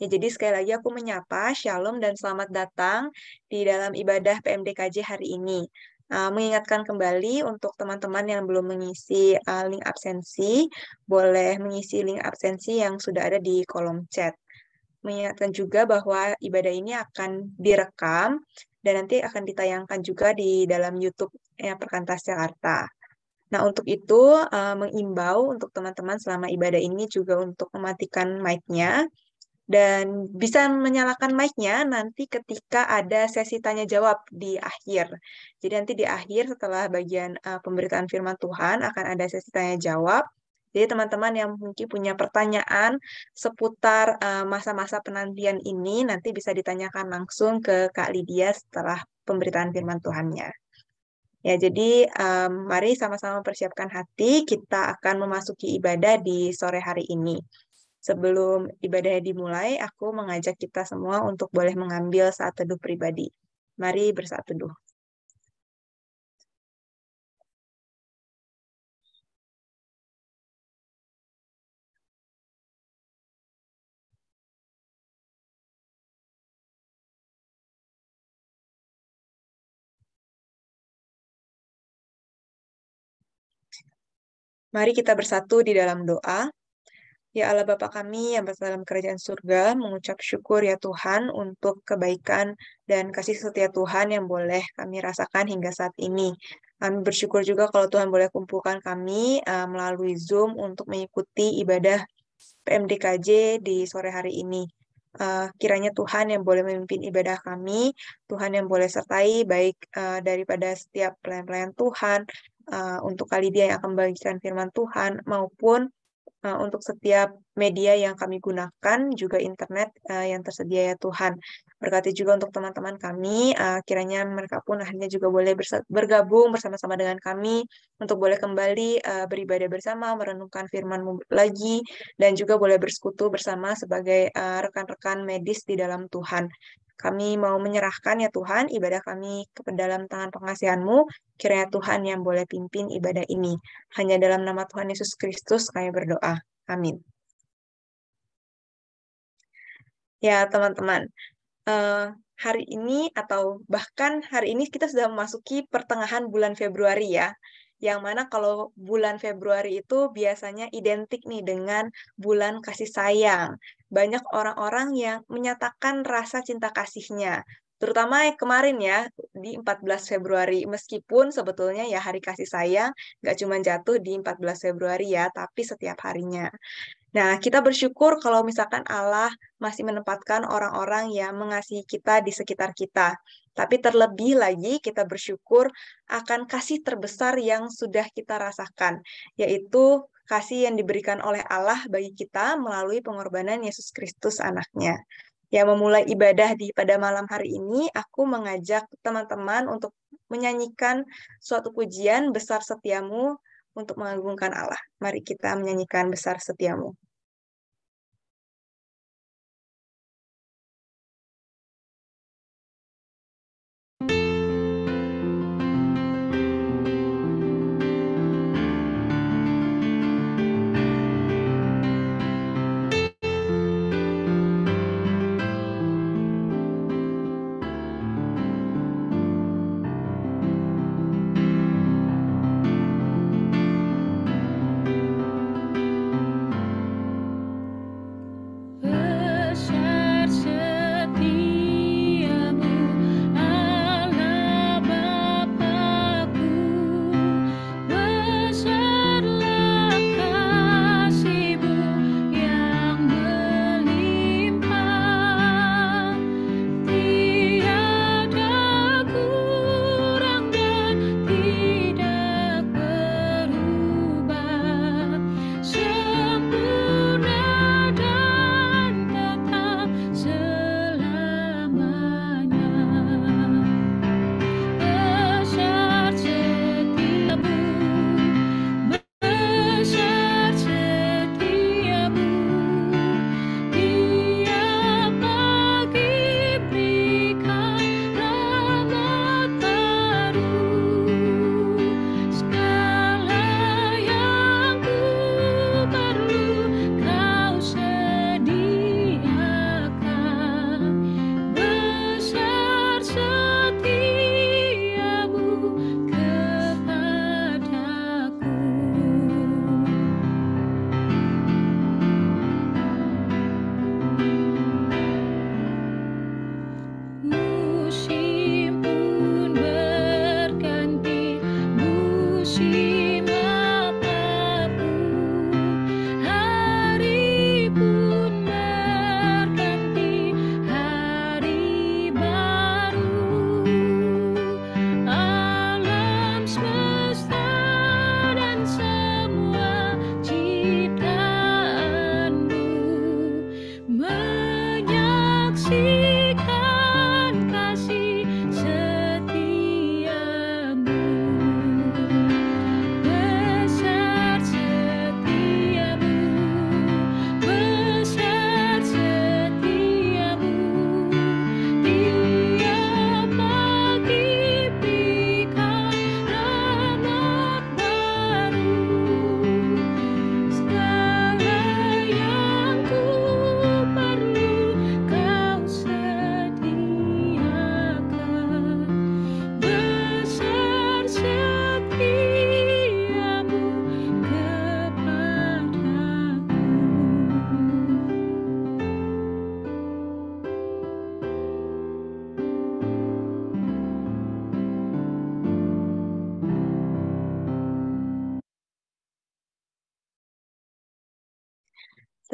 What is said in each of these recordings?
Ya, jadi sekali lagi aku menyapa, Shalom dan selamat datang di dalam ibadah PMDKJ hari ini. Mengingatkan kembali untuk teman-teman yang belum mengisi link absensi, boleh mengisi link absensi yang sudah ada di kolom chat. Mengingatkan juga bahwa ibadah ini akan direkam dan nanti akan ditayangkan juga di dalam YouTube Perkantas Jakarta. Nah, untuk itu mengimbau untuk teman-teman selama ibadah ini juga untuk mematikan mic-nya dan bisa menyalakan mic-nya nanti ketika ada sesi tanya jawab di akhir. Jadi nanti di akhir setelah bagian pemberitaan firman Tuhan akan ada sesi tanya jawab. Jadi teman-teman yang mungkin punya pertanyaan seputar masa-masa penantian ini nanti bisa ditanyakan langsung ke Kak Lydia setelah pemberitaan firman Tuhannya. Ya, jadi mari sama-sama persiapkan hati, kita akan memasuki ibadah di sore hari ini. Sebelum ibadah dimulai, aku mengajak kita semua untuk boleh mengambil saat teduh pribadi. Mari bersaat teduh. Mari kita bersatu di dalam doa. Ya Allah Bapa kami yang berada dalam kerajaan surga, mengucap syukur ya Tuhan untuk kebaikan dan kasih setia Tuhan yang boleh kami rasakan hingga saat ini. Kami bersyukur juga kalau Tuhan boleh kumpulkan kami melalui Zoom untuk mengikuti ibadah PMDKJ di sore hari ini. Kiranya Tuhan yang boleh memimpin ibadah kami, Tuhan yang boleh sertai baik daripada setiap pelayan-pelayan Tuhan, untuk kali dia yang akan membagikan firman Tuhan, maupun untuk setiap media yang kami gunakan, juga internet yang tersedia ya Tuhan. Berkati juga untuk teman-teman kami, kiranya mereka pun akhirnya juga boleh bergabung bersama-sama dengan kami, untuk boleh kembali beribadah bersama, merenungkan firman-Mu lagi, dan juga boleh bersekutu bersama sebagai rekan-rekan medis di dalam Tuhan. Kami mau menyerahkan ya Tuhan ibadah kami ke dalam tangan pengasihan-Mu, kiranya Tuhan yang boleh pimpin ibadah ini. Hanya dalam nama Tuhan Yesus Kristus kami berdoa. Amin. Ya, teman-teman, hari ini atau bahkan hari ini kita sudah memasuki pertengahan bulan Februari ya. Yang mana kalau bulan Februari itu biasanya identik nih dengan bulan kasih sayang. Banyak orang-orang yang menyatakan rasa cinta kasihnya. Terutama kemarin ya, di 14 Februari. Meskipun sebetulnya ya hari kasih sayang nggak cuma jatuh di 14 Februari ya, tapi setiap harinya. Nah, kita bersyukur kalau misalkan Allah masih menempatkan orang-orang yang mengasihi kita di sekitar kita. Tapi terlebih lagi kita bersyukur akan kasih terbesar yang sudah kita rasakan, yaitu kasih yang diberikan oleh Allah bagi kita melalui pengorbanan Yesus Kristus anaknya. Ya, memulai ibadah pada malam hari ini, aku mengajak teman-teman untuk menyanyikan suatu pujian besar setiamu untuk mengagungkan Allah. Mari kita menyanyikan besar setiamu.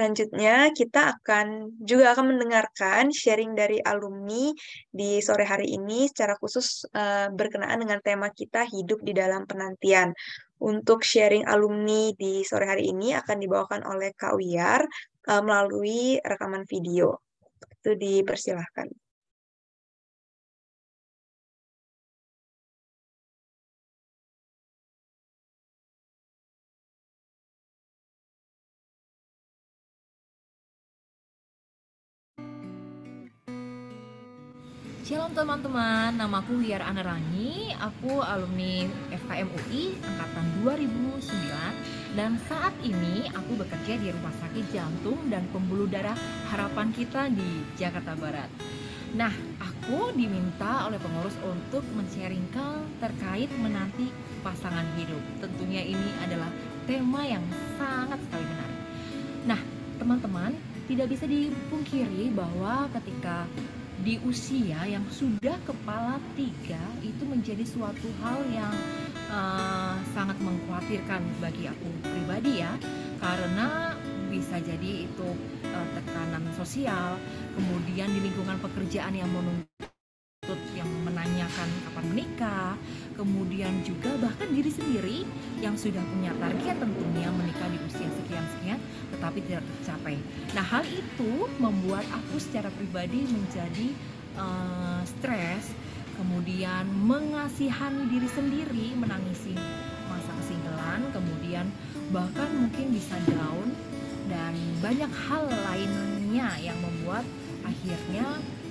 Selanjutnya, kita juga akan mendengarkan sharing dari alumni di sore hari ini secara khusus berkenaan dengan tema kita hidup di dalam penantian. Untuk sharing alumni di sore hari ini akan dibawakan oleh Kak Wiyar melalui rekaman video. Itu dipersilahkan. Shalom teman-teman, namaku Wiyar Anerani, aku alumni FKM UI angkatan 2009 dan saat ini aku bekerja di Rumah Sakit Jantung dan Pembuluh Darah Harapan Kita di Jakarta Barat. Nah, aku diminta oleh pengurus untuk men-sharingkan terkait menanti pasangan hidup. Tentunya ini adalah tema yang sangat sekali menarik. Nah, teman-teman, tidak bisa dipungkiri bahwa ketika di usia yang sudah kepala 3 itu menjadi suatu hal yang sangat mengkhawatirkan bagi aku pribadi ya, karena bisa jadi itu tekanan sosial, kemudian di lingkungan pekerjaan yang yang menanyakan kapan menikah, kemudian juga bahkan diri sendiri yang sudah punya target tentunya menikah di usia sekian-sekian tetapi tidak tercapai. Nah, hal itu membuat aku secara pribadi menjadi stres, kemudian mengasihani diri sendiri, menangisi masa kesinggelan, kemudian bahkan mungkin bisa down dan banyak hal lainnya yang membuat akhirnya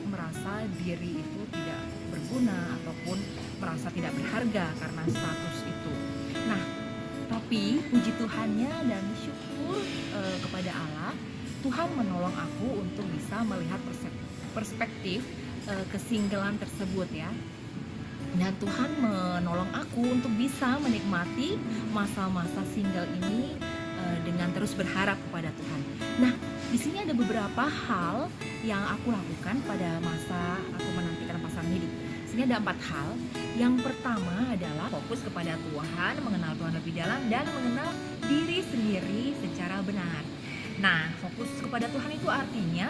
merasa diri itu tidak berguna ataupun merasa tidak berharga karena status itu. Nah, tapi puji Tuhannya dan syukur kepada Allah, Tuhan menolong aku untuk bisa melihat perspektif kesinggelan tersebut ya. Dan Tuhan menolong aku untuk bisa menikmati masa-masa single ini dengan terus berharap kepada Tuhan. Nah, di sini ada beberapa hal yang aku lakukan pada masa aku menantikan pasangan hidup. Di sini ada 4 hal. Yang pertama adalah fokus kepada Tuhan, mengenal Tuhan lebih dalam dan mengenal diri sendiri secara benar. Nah, fokus kepada Tuhan itu artinya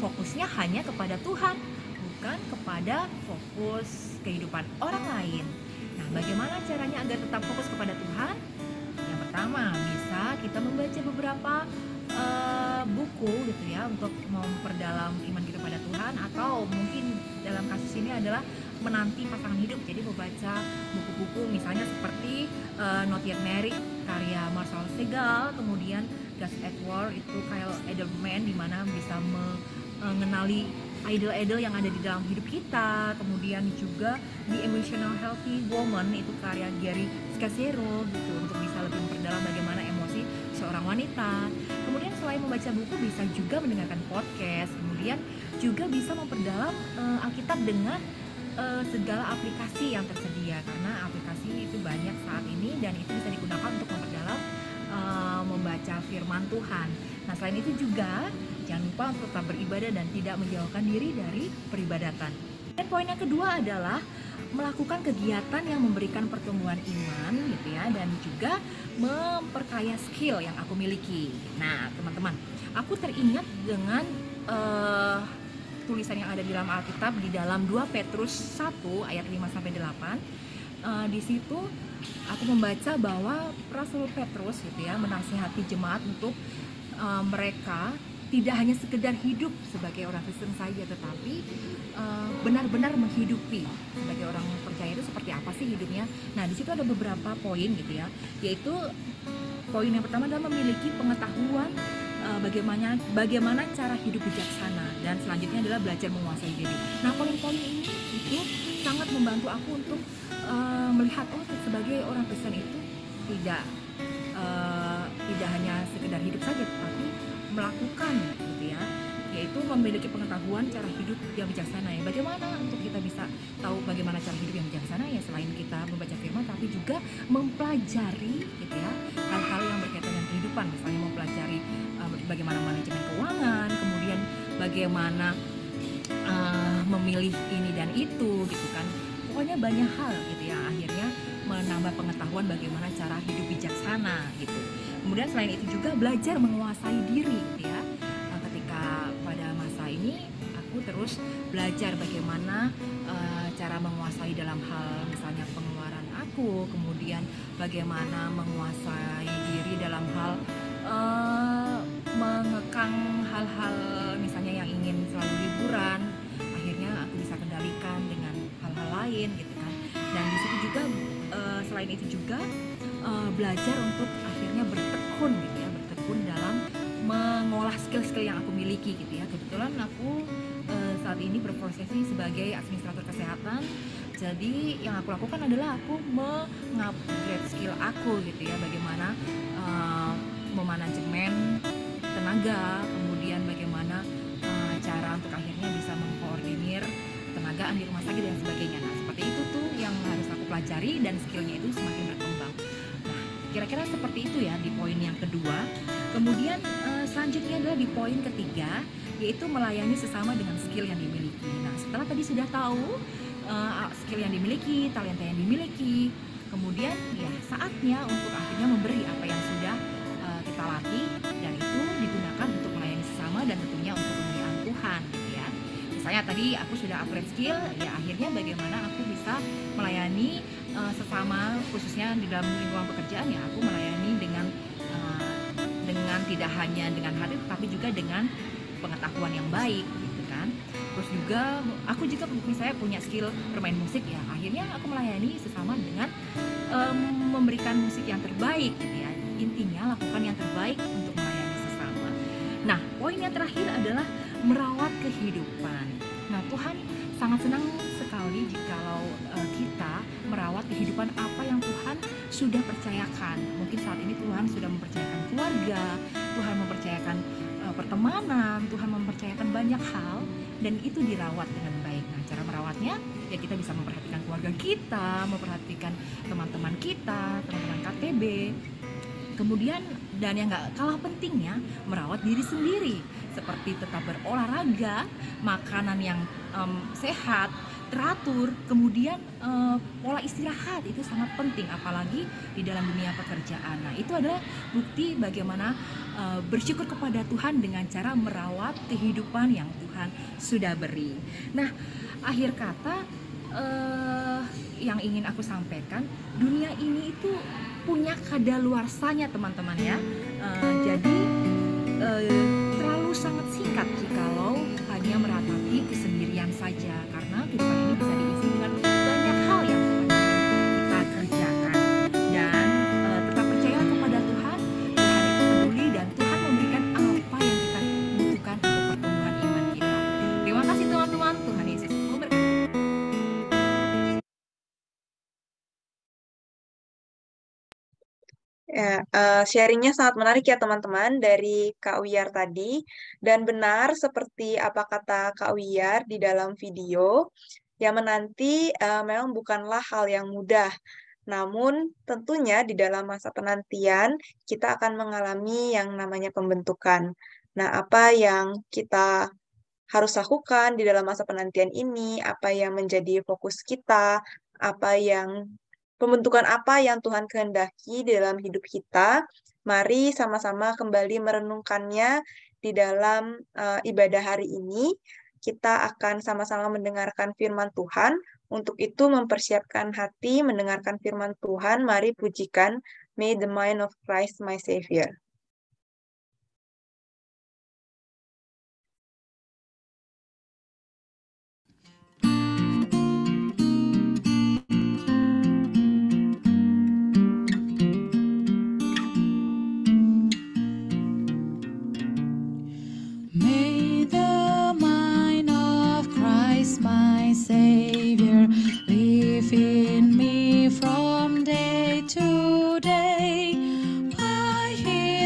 fokusnya hanya kepada Tuhan, bukan kepada fokus kehidupan orang lain. Nah, bagaimana caranya agar tetap fokus kepada Tuhan? Yang pertama, bisa kita membaca beberapa buku gitu ya untuk memperdalam iman kita pada Tuhan, atau mungkin dalam kasus ini adalah menanti pasangan hidup, jadi membaca buku-buku misalnya seperti Not Yet Married karya Marshall Segal, kemudian Gus Edwards itu Kyle Edelman, di mana bisa mengenali idol-idol yang ada di dalam hidup kita. Kemudian juga di Emotional Healthy Woman itu karya Gary Scacero gitu, untuk bisa lebih memperdalam bagaimana emosi seorang wanita. Kemudian selain membaca buku, bisa juga mendengarkan podcast, kemudian juga bisa memperdalam Alkitab dengan segala aplikasi yang tersedia, karena aplikasi itu banyak saat ini dan itu bisa digunakan untuk memperdalam membaca firman Tuhan. Nah, selain itu juga jangan lupa untuk tetap beribadah dan tidak menjauhkan diri dari peribadatan. Dan poin yang kedua adalah melakukan kegiatan yang memberikan pertumbuhan iman gitu ya, dan juga memperkaya skill yang aku miliki. Nah, teman-teman, aku teringat dengan tulisan yang ada di dalam Alkitab di dalam 2 Petrus 1 ayat 5-8. Di situ aku membaca bahwa Rasul Petrus gitu ya menasihati jemaat untuk mereka tidak hanya sekedar hidup sebagai orang Kristen saja, tetapi benar-benar menghidupi sebagai orang percaya itu seperti apa sih hidupnya. Nah, di situ ada beberapa poin gitu ya, yaitu poin yang pertama adalah memiliki pengetahuan bagaimana cara hidup bijaksana, dan selanjutnya adalah belajar menguasai diri. Nah, poin-poin ini itu sangat membantu aku untuk melihat sebagai orang Kristen itu tidak hanya sekedar hidup saja, tetapi melakukan gitu ya, yaitu memiliki pengetahuan cara hidup yang bijaksana ya. Bagaimana untuk kita bisa tahu bagaimana cara hidup yang bijaksana ya, selain kita membaca firman tapi juga mempelajari gitu ya hal-hal yang berkaitan dengan kehidupan, misalnya mempelajari bagaimana manajemen keuangan, kemudian bagaimana memilih ini dan itu gitu kan. Pokoknya banyak hal gitu ya, akhirnya menambah pengetahuan bagaimana cara hidup bijaksana gitu. Kemudian selain itu juga belajar menguasai diri gitu ya. Ketika pada masa ini aku terus belajar bagaimana cara menguasai dalam hal misalnya pengeluaran aku, kemudian bagaimana menguasai diri dalam hal mengekang hal-hal misalnya yang ingin selalu liburan, akhirnya aku bisa kendalikan dengan hal-hal lain gitu kan. Dan di situ juga selain itu juga belajar untuk akhirnya bertekun gitu ya, bertekun dalam mengolah skill-skill yang aku miliki gitu ya. Kebetulan aku saat ini berprofesi sebagai administrator kesehatan. Jadi yang aku lakukan adalah aku mengupgrade skill aku gitu ya, bagaimana memanajemen tenaga, kemudian bagaimana cara untuk akhirnya bisa mengkoordinir tenagaan di rumah sakit dan sebagainya. Nah, seperti itu tuh yang harus aku pelajari dan skillnya itu semakin berkembang. Nah, kira-kira seperti itu ya di poin yang kedua. Kemudian selanjutnya adalah di poin ketiga, yaitu melayani sesama dengan skill yang dimiliki. Nah, setelah tadi sudah tahu skill yang dimiliki, talenta yang dimiliki, kemudian ya saatnya untuk akhirnya memberi apa yang sudah kita latih, dan itu digunakan untuk melayani sesama dan tentunya untuk kemuliaan Tuhan gitu ya. Misalnya tadi aku sudah upgrade skill, ya akhirnya bagaimana aku bisa melayani sesama, khususnya di dalam lingkungan pekerjaan, ya aku melayani dengan tidak hanya dengan hati tetapi juga dengan pengetahuan yang baik gitu kan. Terus juga aku juga misalnya punya skill bermain musik, ya akhirnya aku melayani sesama dengan memberikan musik yang terbaik gitu ya. Intinya lakukan yang terbaik untuk melayani sesama. Nah, poin yang terakhir adalah merawat kehidupan. Nah, Tuhan sangat senang sekali jikalau kita merawat kehidupan apa yang Tuhan sudah percayakan. Mungkin saat ini Tuhan sudah mempercayakan keluarga, Tuhan mempercayakan pertemanan, Tuhan mempercayakan banyak hal, dan itu dirawat dengan baik. Nah, cara merawatnya ya kita bisa memperhatikan keluarga kita, memperhatikan teman-teman kita, teman-teman KTB. Kemudian dan yang gak kalah pentingnya, merawat diri sendiri, seperti tetap berolahraga, makanan yang sehat, teratur, kemudian pola istirahat itu sangat penting, apalagi di dalam dunia pekerjaan. Nah, itu adalah bukti bagaimana bersyukur kepada Tuhan dengan cara merawat kehidupan yang Tuhan sudah beri. Nah, akhir kata yang ingin aku sampaikan, dunia ini itu punya kadaluarsanya teman-teman ya. Jadi terlalu sangat singkat jikalau hanya meratapi kesendirian saja, karena kehidupan ini bisa diisi dengan banyak hal yang kita kerjakan. Dan tetap percayalah kepada Tuhan. Tuhan itu peduli dan Tuhan memberikan apa yang kita butuhkan untuk pertumbuhan iman kita. Terima kasih teman-teman. Tuhan Yesus memberkati. Ya, sharingnya sangat menarik ya teman-teman dari Kak Wiyar tadi. Dan benar seperti apa kata Kak Wiyar di dalam video, yang menanti memang bukanlah hal yang mudah. Namun tentunya di dalam masa penantian kita akan mengalami yang namanya pembentukan. Nah, apa yang kita harus lakukan di dalam masa penantian ini, apa yang menjadi fokus kita, apa yang pembentukan apa yang Tuhan kehendaki di dalam hidup kita. Mari sama-sama kembali merenungkannya di dalam ibadah hari ini. Kita akan sama-sama mendengarkan firman Tuhan. Untuk itu mempersiapkan hati mendengarkan firman Tuhan. Mari pujikan May the mind of Christ my Savior. May the mind of Christ my Savior live in me from day to day. By His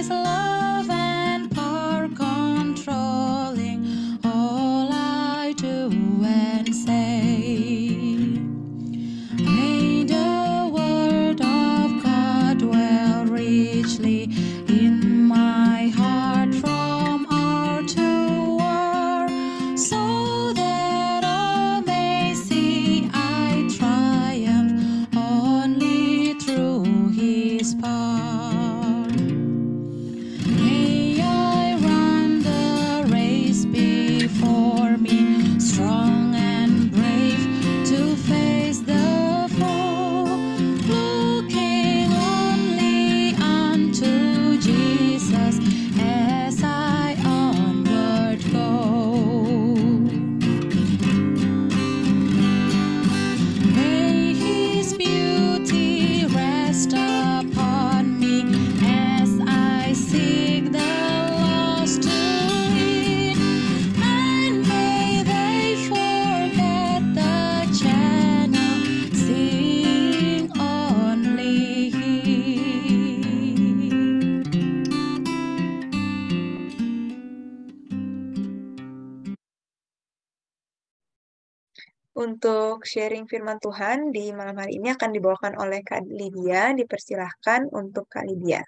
Untuk sharing firman Tuhan di malam hari ini akan dibawakan oleh Kak Lydia. Dipersilahkan untuk Kak Lydia.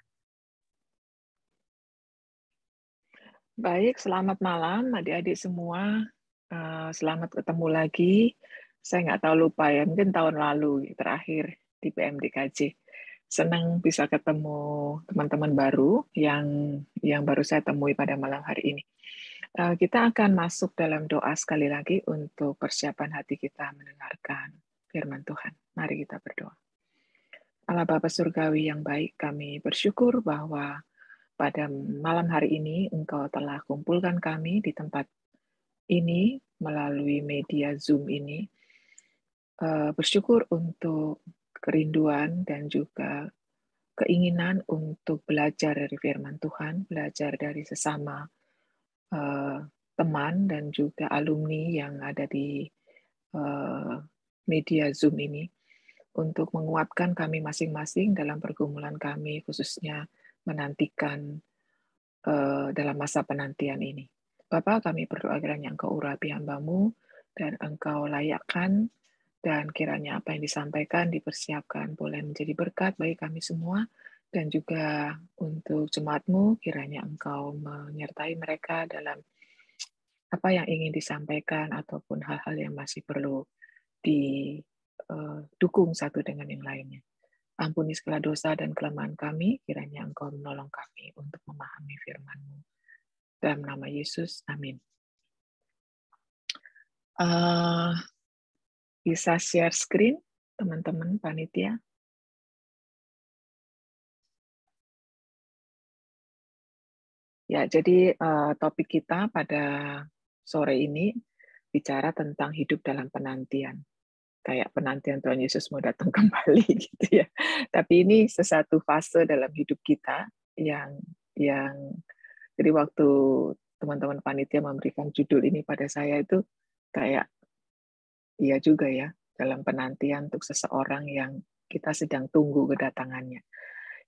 Baik, selamat malam adik-adik semua. Selamat ketemu lagi. Saya nggak tahu lupa ya, mungkin tahun lalu terakhir di PMDKJ. Senang bisa ketemu teman-teman baru yang baru saya temui pada malam hari ini. Kita akan masuk dalam doa sekali lagi untuk persiapan hati kita mendengarkan firman Tuhan. Mari kita berdoa. Allah Bapa Surgawi yang baik, kami bersyukur bahwa pada malam hari ini Engkau telah kumpulkan kami di tempat ini melalui media Zoom ini. Bersyukur untuk kerinduan dan juga keinginan untuk belajar dari firman Tuhan, belajar dari sesama teman dan juga alumni yang ada di media Zoom ini untuk menguatkan kami masing-masing dalam pergumulan kami, khususnya menantikan dalam masa penantian ini. Bapa, kami berdoa kiranya Engkau urapi hamba-Mu dan Engkau layakkan, dan kiranya apa yang disampaikan, dipersiapkan boleh menjadi berkat bagi kami semua, dan juga untuk jemaat-Mu, kiranya Engkau menyertai mereka dalam apa yang ingin disampaikan ataupun hal-hal yang masih perlu didukung satu dengan yang lainnya. Ampuni segala dosa dan kelemahan kami, kiranya Engkau menolong kami untuk memahami firman-Mu. Dalam nama Yesus, amin. Bisa share screen, teman-teman panitia? Ya, jadi topik kita pada sore ini bicara tentang hidup dalam penantian. Kayak penantian Tuhan Yesus mau datang kembali gitu ya. Tapi ini sesuatu fase dalam hidup kita yang jadi waktu teman-teman panitia memberikan judul ini pada saya itu kayak iya juga ya, dalam penantian untuk seseorang yang kita sedang tunggu kedatangannya.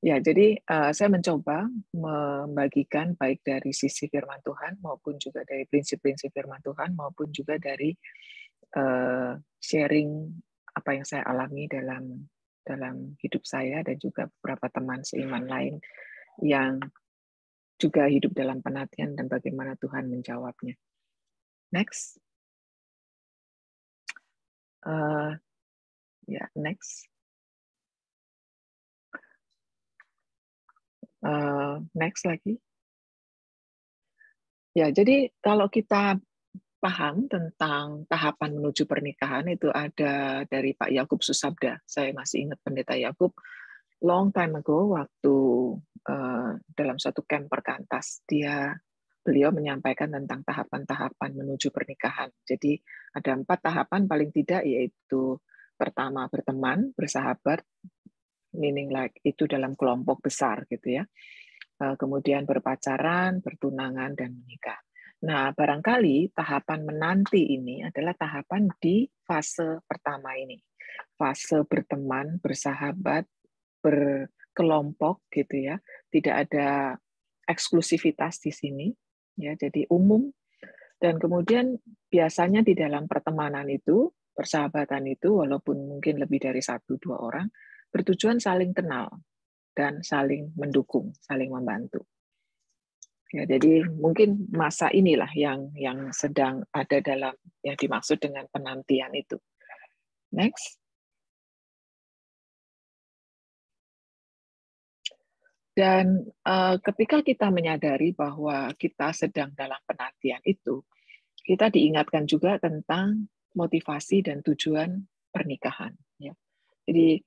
Ya, jadi saya mencoba membagikan baik dari sisi firman Tuhan maupun juga dari prinsip-prinsip firman Tuhan maupun juga dari sharing apa yang saya alami dalam hidup saya dan juga beberapa teman seiman lain yang juga hidup dalam penantian dan bagaimana Tuhan menjawabnya. Next. Next. Next lagi. Ya, jadi kalau kita paham tentang tahapan menuju pernikahan itu ada dari Pak Yakub Susabda. Saya masih ingat Pendeta Yakub long time ago waktu dalam suatu camp perkantas beliau menyampaikan tentang tahapan-tahapan menuju pernikahan. Jadi ada 4 tahapan paling tidak, yaitu pertama berteman, bersahabat, meaning like itu dalam kelompok besar gitu ya. Kemudian berpacaran, bertunangan, dan menikah. Nah, barangkali tahapan menanti ini adalah tahapan di fase pertama ini. Fase berteman, bersahabat, berkelompok gitu ya. Tidak ada eksklusivitas di sini, ya. Jadi umum. Dan kemudian biasanya di dalam pertemanan itu, persahabatan itu, walaupun mungkin lebih dari 1-2 orang, bertujuan saling kenal dan saling mendukung, saling membantu. Ya, jadi mungkin masa inilah yang sedang ada dalam yang dimaksud dengan penantian itu. Next. Dan ketika kita menyadari bahwa kita sedang dalam penantian itu, kita diingatkan juga tentang motivasi dan tujuan pernikahan. Ya. Jadi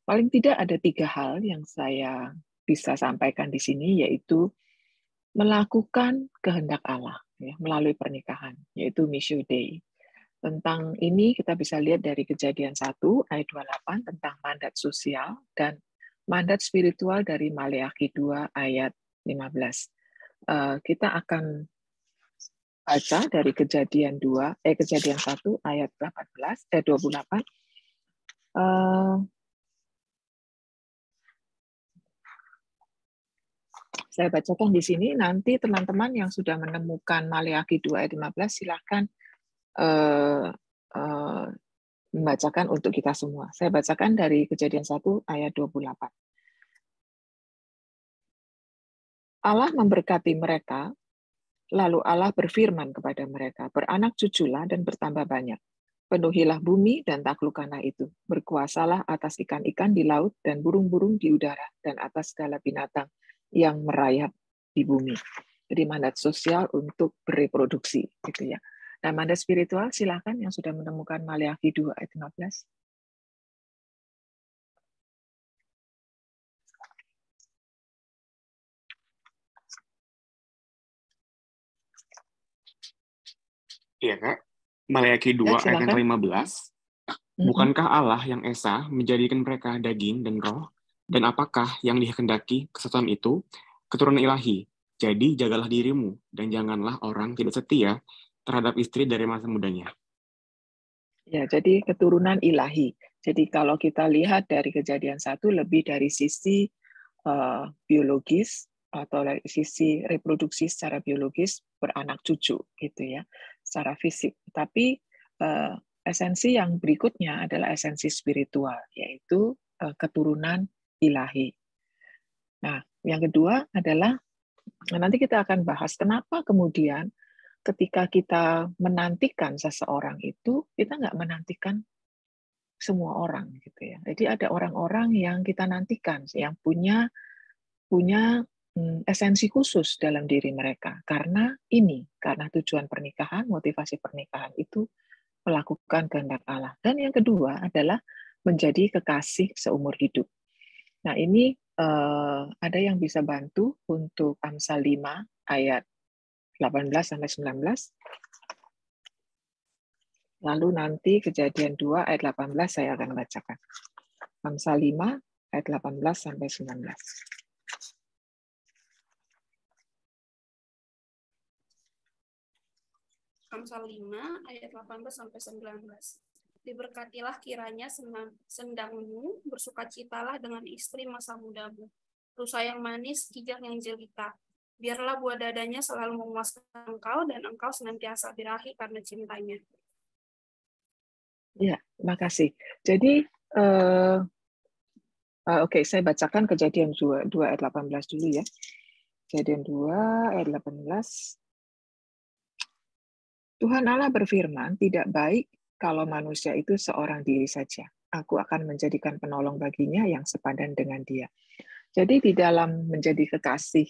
paling tidak ada 3 hal yang saya bisa sampaikan di sini, yaitu melakukan kehendak Allah ya, melalui pernikahan, yaitu Missio Dei. Tentang ini kita bisa lihat dari Kejadian 1 ayat 28 tentang mandat sosial dan mandat spiritual dari Maleakhi 2 ayat 15. Kita akan baca dari Kejadian 1 ayat 28. Saya bacakan di sini, nanti teman-teman yang sudah menemukan Maleakhi 2 ayat 15 silahkan membacakan untuk kita semua. Saya bacakan dari Kejadian 1 ayat 28. Allah memberkati mereka, lalu Allah berfirman kepada mereka, beranak cuculah dan bertambah banyak. Penuhilah bumi dan taklukkanlah itu. Berkuasalah atas ikan-ikan di laut dan burung-burung di udara dan atas segala binatang yang merayap di bumi. Jadi mandat sosial untuk bereproduksi, gitu ya. Nah, mandat spiritual, silakan yang sudah menemukan Maleakhi 2 ayat 15. Iya, Kak. Maleakhi 2 ayat yang silakan. ke-15. Bukankah Allah yang Esa menjadikan mereka daging dan roh? Dan apakah yang dikehendaki kesatuan itu? Keturunan ilahi. Jadi jagalah dirimu, dan janganlah orang tidak setia terhadap istri dari masa mudanya. Ya, jadi keturunan ilahi. Jadi kalau kita lihat dari Kejadian 1 lebih dari sisi biologis atau dari sisi reproduksi secara biologis, beranak cucu gitu ya, secara fisik. Tapi esensi yang berikutnya adalah esensi spiritual, yaitu keturunan ilahi. Nah, yang kedua adalah nanti kita akan bahas kenapa kemudian ketika kita menantikan seseorang itu, kita nggak menantikan semua orang gitu ya. Jadi ada orang-orang yang kita nantikan, yang punya esensi khusus dalam diri mereka. Karena tujuan pernikahan, motivasi pernikahan itu melakukan kehendak Allah. Dan yang kedua adalah menjadi kekasih seumur hidup. Nah, ini ada yang bisa bantu untuk Amsal 5 ayat 18-19. Lalu nanti Kejadian 2 ayat 18 saya akan bacakan. Amsal 5 ayat 18-19. Amsal 5 ayat 18-19. Diberkatilah kiranya sendangmu, bersukacitalah dengan istri masa mudamu. Rusa yang manis, kijang yang jelita. Biarlah buah dadanya selalu memuaskan engkau, dan engkau senantiasa birahi karena cintanya. Ya, makasih. Jadi, oke, saya bacakan Kejadian 2 ayat 18 dulu ya. Kejadian 2 ayat 18. Tuhan Allah berfirman, tidak baik kalau manusia itu seorang diri saja. Aku akan menjadikan penolong baginya yang sepadan dengan dia. Jadi di dalam menjadi kekasih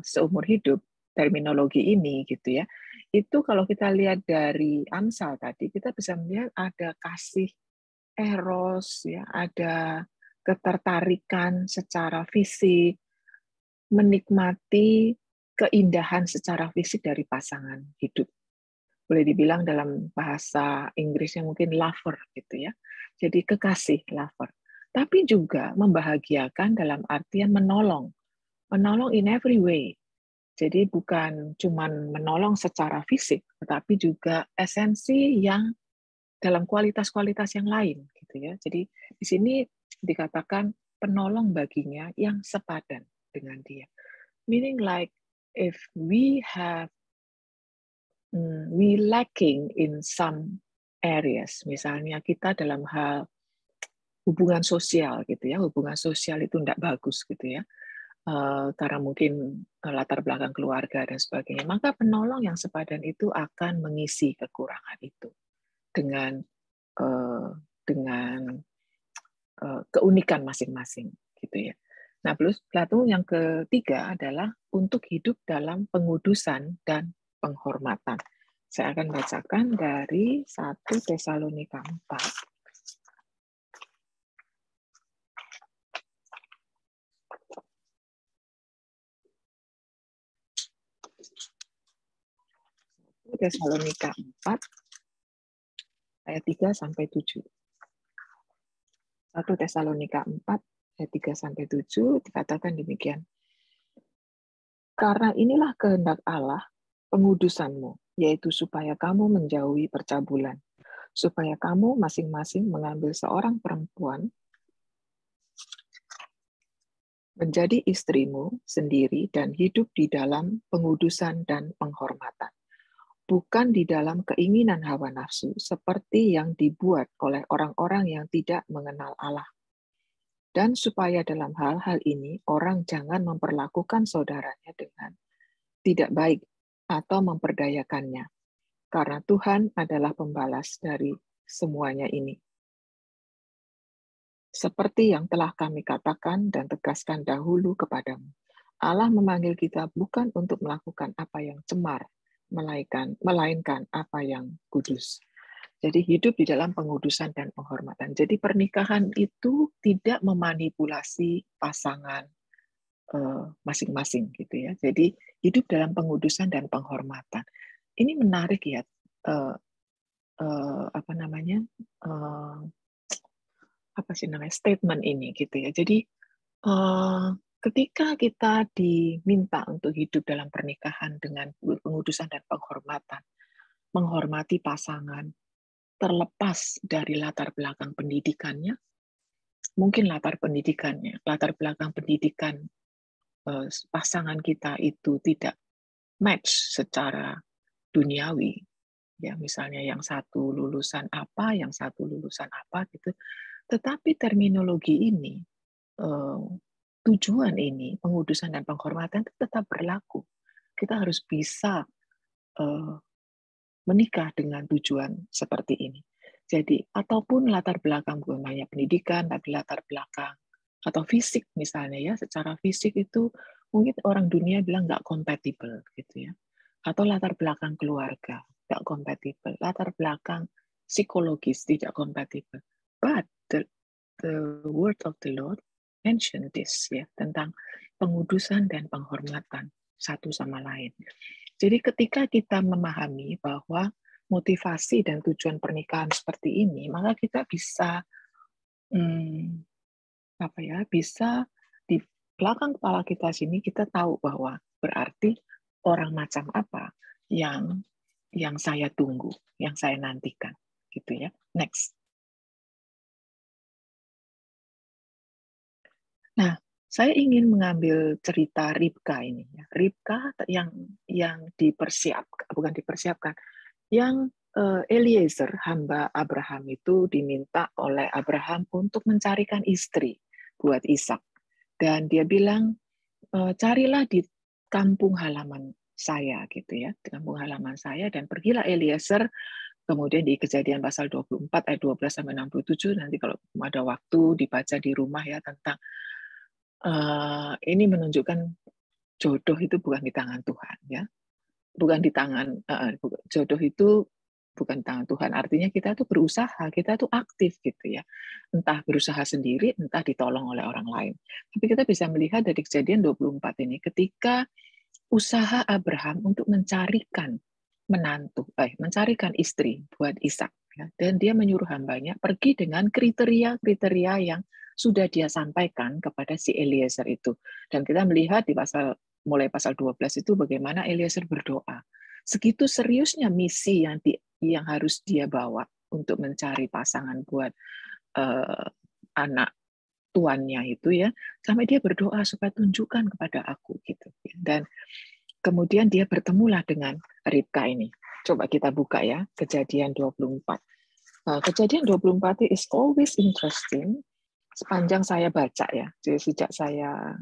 seumur hidup, terminologi ini gitu ya, itu kalau kita lihat dari Amsal tadi, kita bisa melihat ada kasih eros, ya, ada ketertarikan secara fisik, menikmati keindahan secara fisik dari pasangan hidup. Boleh dibilang dalam bahasa Inggrisnya mungkin lover gitu ya. Jadi kekasih, lover. Tapi juga membahagiakan dalam artian menolong. Menolong in every way. Jadi bukan cuma menolong secara fisik, tetapi juga esensi yang dalam kualitas-kualitas yang lain gitu ya. Jadi di sini dikatakan penolong baginya yang sepadan dengan dia. Meaning like if we lacking in some areas, misalnya kita dalam hal hubungan sosial gitu ya, hubungan sosial itu tidak bagus gitu ya, karena mungkin latar belakang keluarga dan sebagainya, maka penolong yang sepadan itu akan mengisi kekurangan itu dengan keunikan masing-masing gitu ya. Nah, lalu yang ketiga adalah untuk hidup dalam pengudusan dan penghormatan. Saya akan bacakan dari 1 Tesalonika 4. Tesalonika 4 ayat 3-7. 1 Tesalonika 4 ayat 3-7 dikatakan demikian. Karena inilah kehendak Allah, pengudusanmu, yaitu supaya kamu menjauhi percabulan, supaya kamu masing-masing mengambil seorang perempuan menjadi istrimu sendiri dan hidup di dalam pengudusan dan penghormatan. bukan di dalam keinginan hawa nafsu, seperti yang dibuat oleh orang-orang yang tidak mengenal Allah. Dan supaya dalam hal-hal ini orang jangan memperlakukan saudaranya dengan tidak baik atau memperdayakannya, karena Tuhan adalah pembalas dari semuanya ini. Seperti yang telah kami katakan dan tegaskan dahulu kepadamu, Allah memanggil kita bukan untuk melakukan apa yang cemar, melainkan apa yang kudus. Jadi hidup di dalam pengudusan dan penghormatan. Jadi pernikahan itu tidak memanipulasi pasangan masing-masing gitu ya. Jadi hidup dalam pengudusan dan penghormatan. Ini menarik ya, statement ini gitu ya. Jadi ketika kita diminta untuk hidup dalam pernikahan dengan pengudusan dan penghormatan, menghormati pasangan, terlepas dari latar belakang pendidikannya, mungkin latar belakang pendidikan pasangan kita itu tidak match secara duniawi, ya misalnya yang satu lulusan apa, yang satu lulusan apa gitu. Tetapi terminologi ini, tujuan ini, pengudusan dan penghormatan itu tetap berlaku. Kita harus bisa menikah dengan tujuan seperti ini. Jadi, ataupun latar belakang bukan hanya pendidikan, tapi latar belakang atau fisik misalnya ya, secara fisik itu mungkin orang dunia bilang nggak compatible gitu ya. Atau latar belakang keluarga nggak compatible, latar belakang psikologis tidak compatible. But the word of the Lord mention this ya, tentang pengudusan dan penghormatan satu sama lain. Jadi ketika kita memahami bahwa motivasi dan tujuan pernikahan seperti ini, maka kita bisa bisa di belakang kepala kita sini kita tahu bahwa berarti orang macam apa yang saya tunggu, yang saya nantikan, gitu ya. Next. Nah, saya ingin mengambil cerita Ribka ini. Ribka yang dipersiapkan, yang Eliezer, hamba Abraham itu diminta oleh Abraham untuk mencarikan istri buat Ishak. Dan dia bilang, carilah di kampung halaman saya, gitu ya, di kampung halaman saya, dan pergilah Eliezer. Kemudian di Kejadian pasal 24 ayat 12 sampai 67, nanti kalau ada waktu dibaca di rumah ya tentang ini menunjukkan jodoh itu bukan di tangan Tuhan ya, bukan di tangan jodoh itu bukan di tangan Tuhan. Artinya kita tuh berusaha, kita tuh aktif gitu ya, entah berusaha sendiri, entah ditolong oleh orang lain. Tapi kita bisa melihat dari Kejadian 24 ini, ketika usaha Abraham untuk mencarikan mencarikan istri buat Ishak ya, dan dia menyuruh hambanya pergi dengan kriteria yang sudah dia sampaikan kepada si Eliezer itu. Dan kita melihat di mulai pasal 12 itu bagaimana Eliezer berdoa. Segitu seriusnya misi yang harus dia bawa untuk mencari pasangan buat anak tuannya itu ya, sampai dia berdoa supaya tunjukkan kepada aku gitu. Dan kemudian dia bertemulah dengan Ribka ini. Coba kita buka ya, Kejadian 24. Kejadian 24 is always interesting. Sepanjang saya baca ya, jadi sejak saya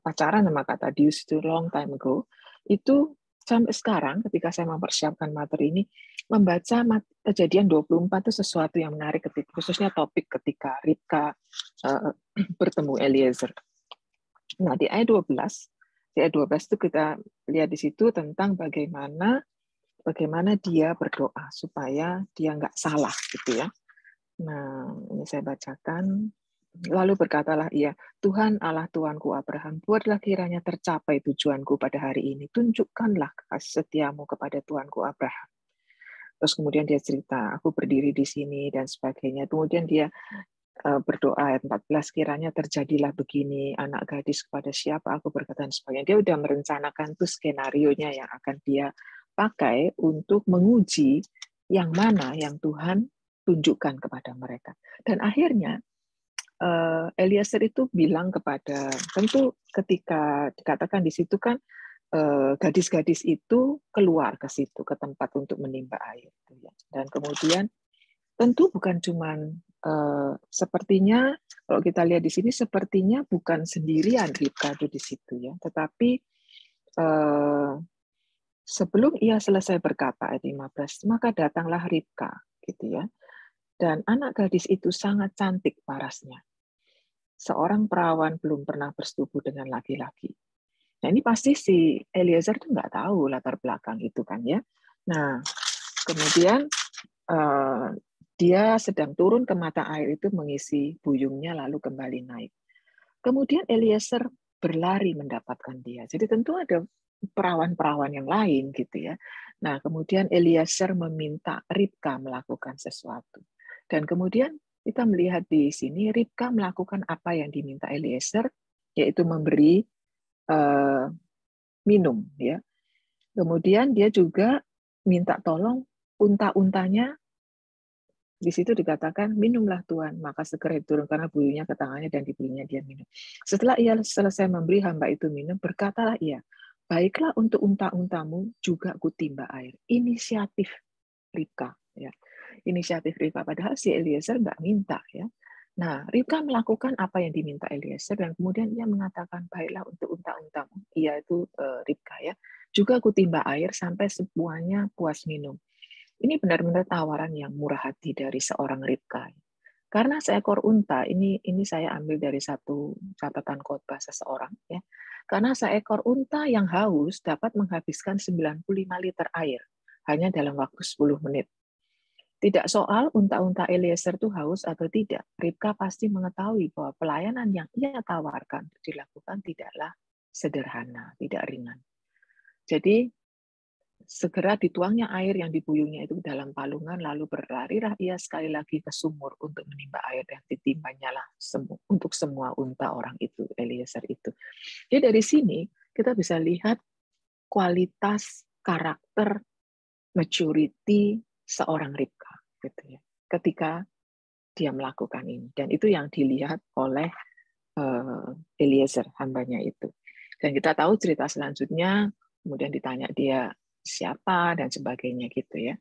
pacaran sama Kak Tadius itu long time ago, itu sampai sekarang ketika saya mempersiapkan materi ini, membaca Kejadian 24 itu sesuatu yang menarik, khususnya topik ketika Ribka bertemu Eliezer. Nah, di ayat 12 itu kita lihat di situ tentang bagaimana dia berdoa supaya dia nggak salah gitu ya. Nah, ini saya bacakan. Lalu berkatalah ia, Tuhan Allah Tuanku Abraham, buatlah kiranya tercapai tujuanku pada hari ini. Tunjukkanlah kasih setiamu kepada Tuanku Abraham. Terus kemudian dia cerita, aku berdiri di sini dan sebagainya. Kemudian dia berdoa ayat 14, kiranya terjadilah begini, anak gadis kepada siapa aku berkata dan sebagainya. Dia udah merencanakan tuh skenario-nya yang akan dia pakai untuk menguji yang mana yang Tuhan tunjukkan kepada mereka. Dan akhirnya Eliezer itu bilang kepada, tentu ketika dikatakan di situ kan gadis-gadis itu keluar ke situ, ke tempat untuk menimba air. Dan kemudian tentu bukan cuman sepertinya kalau kita lihat di sini sepertinya bukan sendirian Ribka itu di situ ya, tetapi sebelum ia selesai berkata ayat 15, maka datanglah Ribka gitu ya. Dan anak gadis itu sangat cantik parasnya. Seorang perawan belum pernah bersetubuh dengan laki-laki. Nah ini pasti si Eliezer tuh nggak tahu latar belakang itu kan ya. Nah kemudian dia sedang turun ke mata air itu mengisi buyungnya lalu kembali naik. Kemudian Eliezer berlari mendapatkan dia. Jadi tentu ada perawan-perawan yang lain gitu ya. Nah kemudian Eliezer meminta Ribka melakukan sesuatu. Dan kemudian kita melihat di sini Ribka melakukan apa yang diminta Eliezer, yaitu memberi minum ya. Kemudian dia juga minta tolong unta-untanya. Di situ dikatakan minumlah Tuhan, maka segera turun karena buyunya ke tangannya dan diberinya dia minum. Setelah ia selesai memberi hamba itu minum, berkatalah ia, baiklah untuk unta-untamu juga kutimba air. Inisiatif Ribka ya. Inisiatif Ribka, padahal si Eliezer nggak minta ya. Nah, Ribka melakukan apa yang diminta Eliezer dan kemudian ia mengatakan baiklah untuk unta-untamu, ia itu Ribka ya, juga kutimba air sampai semuanya puas minum. Ini benar-benar tawaran yang murah hati dari seorang Ribka. Karena seekor unta, ini saya ambil dari satu catatan khotbah seseorang ya. Karena seekor unta yang haus dapat menghabiskan 95 liter air hanya dalam waktu 10 menit. Tidak soal unta-unta Eliezer itu haus atau tidak, Ribka pasti mengetahui bahwa pelayanan yang ia tawarkan dilakukan tidaklah sederhana, tidak ringan. Jadi segera dituangnya air yang dibuyungnya itu dalam palungan, lalu berlarilah ia sekali lagi ke sumur untuk menimba air dan ditimbanya lah untuk semua unta orang itu, Eliezer itu. Jadi dari sini kita bisa lihat kualitas karakter maturity seorang Ribka gitu ya, ketika dia melakukan ini, dan itu yang dilihat oleh Eliezer hambanya itu. Dan kita tahu cerita selanjutnya, kemudian ditanya dia siapa dan sebagainya gitu ya.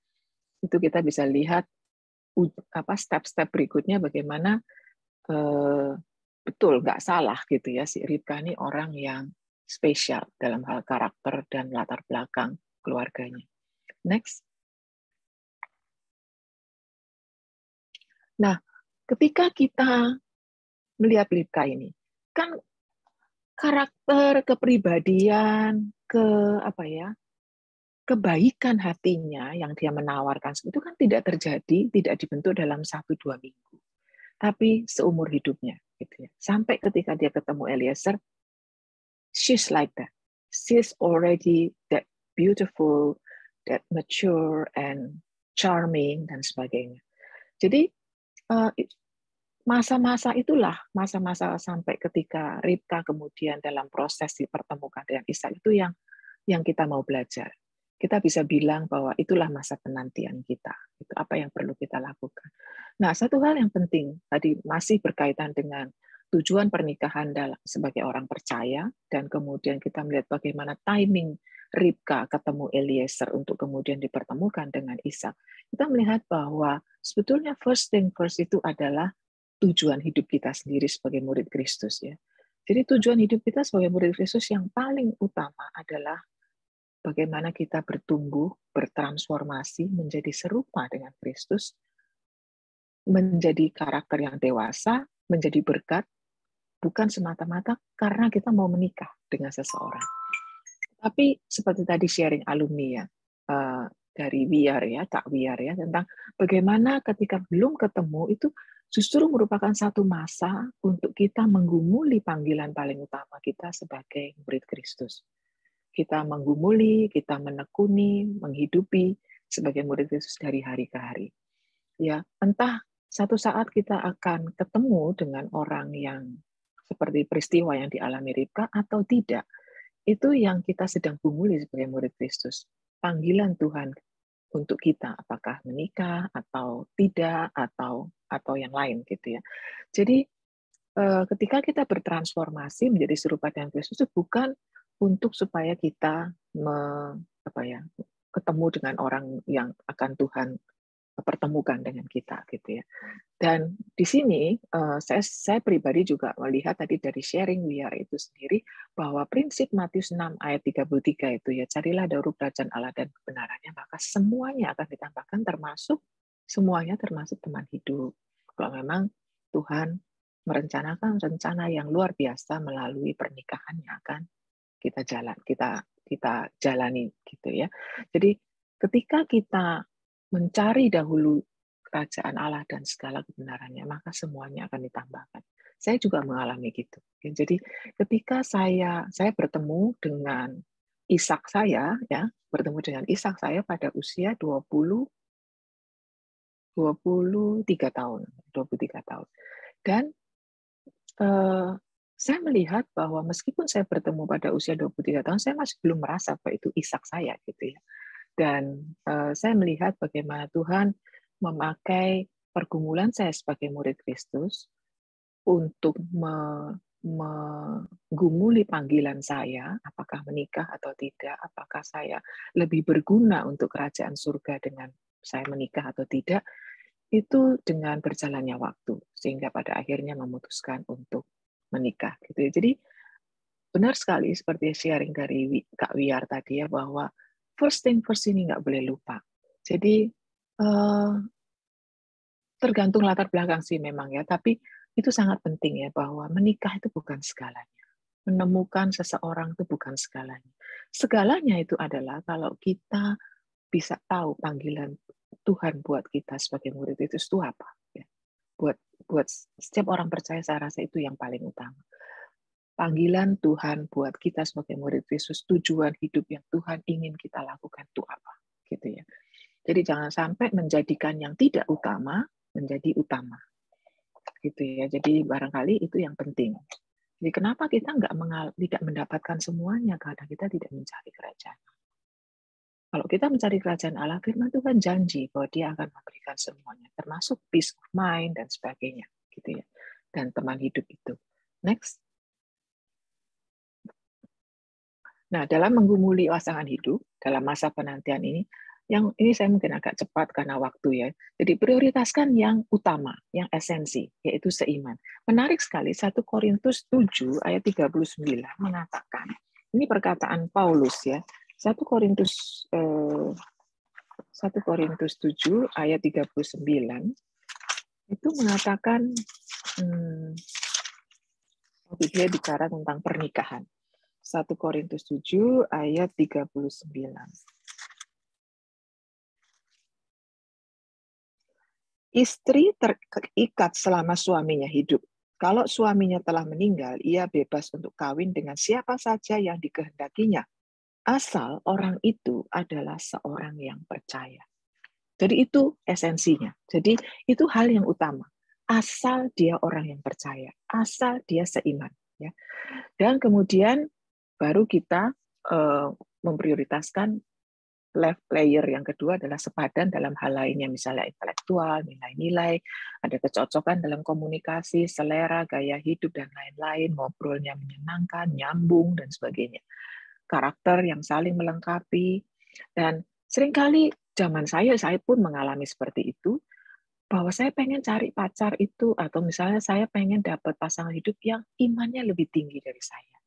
Itu kita bisa lihat step-step berikutnya bagaimana betul nggak salah gitu ya, si Ribka ini orang yang spesial dalam hal karakter dan latar belakang keluarganya. Next. Nah, ketika kita melihat Ribka ini, kan karakter, kepribadian, kebaikan hatinya yang dia menawarkan itu kan tidak terjadi, tidak dibentuk dalam 1-2 minggu, tapi seumur hidupnya, gitu ya. Sampai ketika dia ketemu Eliezer, she's like that. She's already that beautiful, that mature and charming dan sebagainya. Jadi masa-masa itulah, masa-masa sampai ketika Ribka kemudian dalam proses dipertemukan dengan Ishak itu yang kita mau belajar. Kita bisa bilang bahwa itulah masa penantian kita. Itu apa yang perlu kita lakukan. Nah, satu hal yang penting tadi masih berkaitan dengan tujuan pernikahan sebagai orang percaya, dan kemudian kita melihat bagaimana timing Ribka ketemu Eliezer untuk kemudian dipertemukan dengan Ishak. Kita melihat bahwa sebetulnya first thing first itu adalah tujuan hidup kita sendiri sebagai murid Kristus ya. Jadi tujuan hidup kita sebagai murid Kristus yang paling utama adalah bagaimana kita bertumbuh, bertransformasi menjadi serupa dengan Kristus, menjadi karakter yang dewasa, menjadi berkat, bukan semata-mata karena kita mau menikah dengan seseorang. Tapi seperti tadi sharing alumni ya, dari WIAR ya, Kak WIAR ya, tentang bagaimana ketika belum ketemu itu justru merupakan satu masa untuk kita menggumuli panggilan paling utama kita sebagai murid Kristus. Kita menggumuli, kita menekuni, menghidupi sebagai murid Kristus dari hari ke hari. Ya, entah satu saat kita akan ketemu dengan orang yang seperti peristiwa yang dialami Ribka atau tidak. Itu yang kita sedang gumuli sebagai murid Kristus. Panggilan Tuhan untuk kita, apakah menikah atau tidak atau yang lain gitu ya. Jadi ketika kita bertransformasi menjadi serupa dengan Kristus itu bukan untuk supaya kita ketemu dengan orang yang akan Tuhan pertemukan dengan kita gitu ya. Dan di sini saya pribadi juga melihat tadi dari sharing WIAR itu sendiri bahwa prinsip Matius 6 ayat 33 itu ya, carilah dahulu kerajaan Allah dan kebenarannya, maka semuanya akan ditambahkan, termasuk teman hidup. Kalau memang Tuhan merencanakan rencana yang luar biasa melalui pernikahan yang akan kita jalani gitu ya. Jadi ketika kita mencari dahulu kerajaan Allah dan segala kebenarannya, maka semuanya akan ditambahkan. Saya juga mengalami gitu. Jadi ketika saya bertemu dengan Ishak saya pada usia 23 tahun. Dan saya melihat bahwa meskipun saya bertemu pada usia 23 tahun, saya masih belum merasa bahwa itu Ishak saya gitu ya. Dan saya melihat bagaimana Tuhan memakai pergumulan saya sebagai murid Kristus untuk menggumuli panggilan saya, apakah menikah atau tidak, apakah saya lebih berguna untuk kerajaan surga dengan saya menikah atau tidak, itu dengan berjalannya waktu, sehingga pada akhirnya memutuskan untuk menikah. Gitu ya. Jadi benar sekali seperti sharing dari Kak Wiar tadi ya, bahwa first thing first ini nggak boleh lupa. Jadi tergantung latar belakang sih memang ya, tapi itu sangat penting ya, bahwa menikah itu bukan segalanya. Menemukan seseorang itu bukan segalanya. Segalanya itu adalah kalau kita bisa tahu panggilan Tuhan buat kita sebagai murid itu apa. Ya. Buat setiap orang percaya, saya rasa itu yang paling utama. Panggilan Tuhan buat kita sebagai murid Yesus, tujuan hidup yang Tuhan ingin kita lakukan itu apa, gitu ya. Jadi jangan sampai menjadikan yang tidak utama menjadi utama, gitu ya. Jadi barangkali itu yang penting. Jadi kenapa kita tidak mendapatkan semuanya? Karena kita tidak mencari kerajaan. Kalau kita mencari kerajaan Allah, firman Tuhan janji bahwa Dia akan memberikan semuanya, termasuk peace of mind dan sebagainya, gitu ya. Dan teman hidup itu. Next. Nah, dalam menggumuli pasangan hidup dalam masa penantian ini, yang ini saya mungkin agak cepat karena waktu ya. Jadi prioritaskan yang utama, yang esensi, yaitu seiman. Menarik sekali 1 Korintus 7 ayat 39 mengatakan, ini perkataan Paulus ya. 1 Korintus 7 ayat 39 itu mengatakan dia bicara tentang pernikahan. 1 Korintus 7 ayat 39. Istri terikat selama suaminya hidup. Kalau suaminya telah meninggal, ia bebas untuk kawin dengan siapa saja yang dikehendakinya, asal orang itu adalah seorang yang percaya. Jadi itu esensinya. Jadi itu hal yang utama. Asal dia orang yang percaya, asal dia seiman. Ya. Dan kemudian baru kita memprioritaskan layer yang kedua adalah sepadan dalam hal lainnya, misalnya intelektual, nilai-nilai, ada kecocokan dalam komunikasi, selera, gaya hidup, dan lain-lain, ngobrolnya menyenangkan, nyambung, dan sebagainya. Karakter yang saling melengkapi, dan seringkali zaman saya pun mengalami seperti itu, bahwa saya pengen cari pacar itu, atau misalnya saya pengen dapat pasangan hidup yang imannya lebih tinggi dari saya,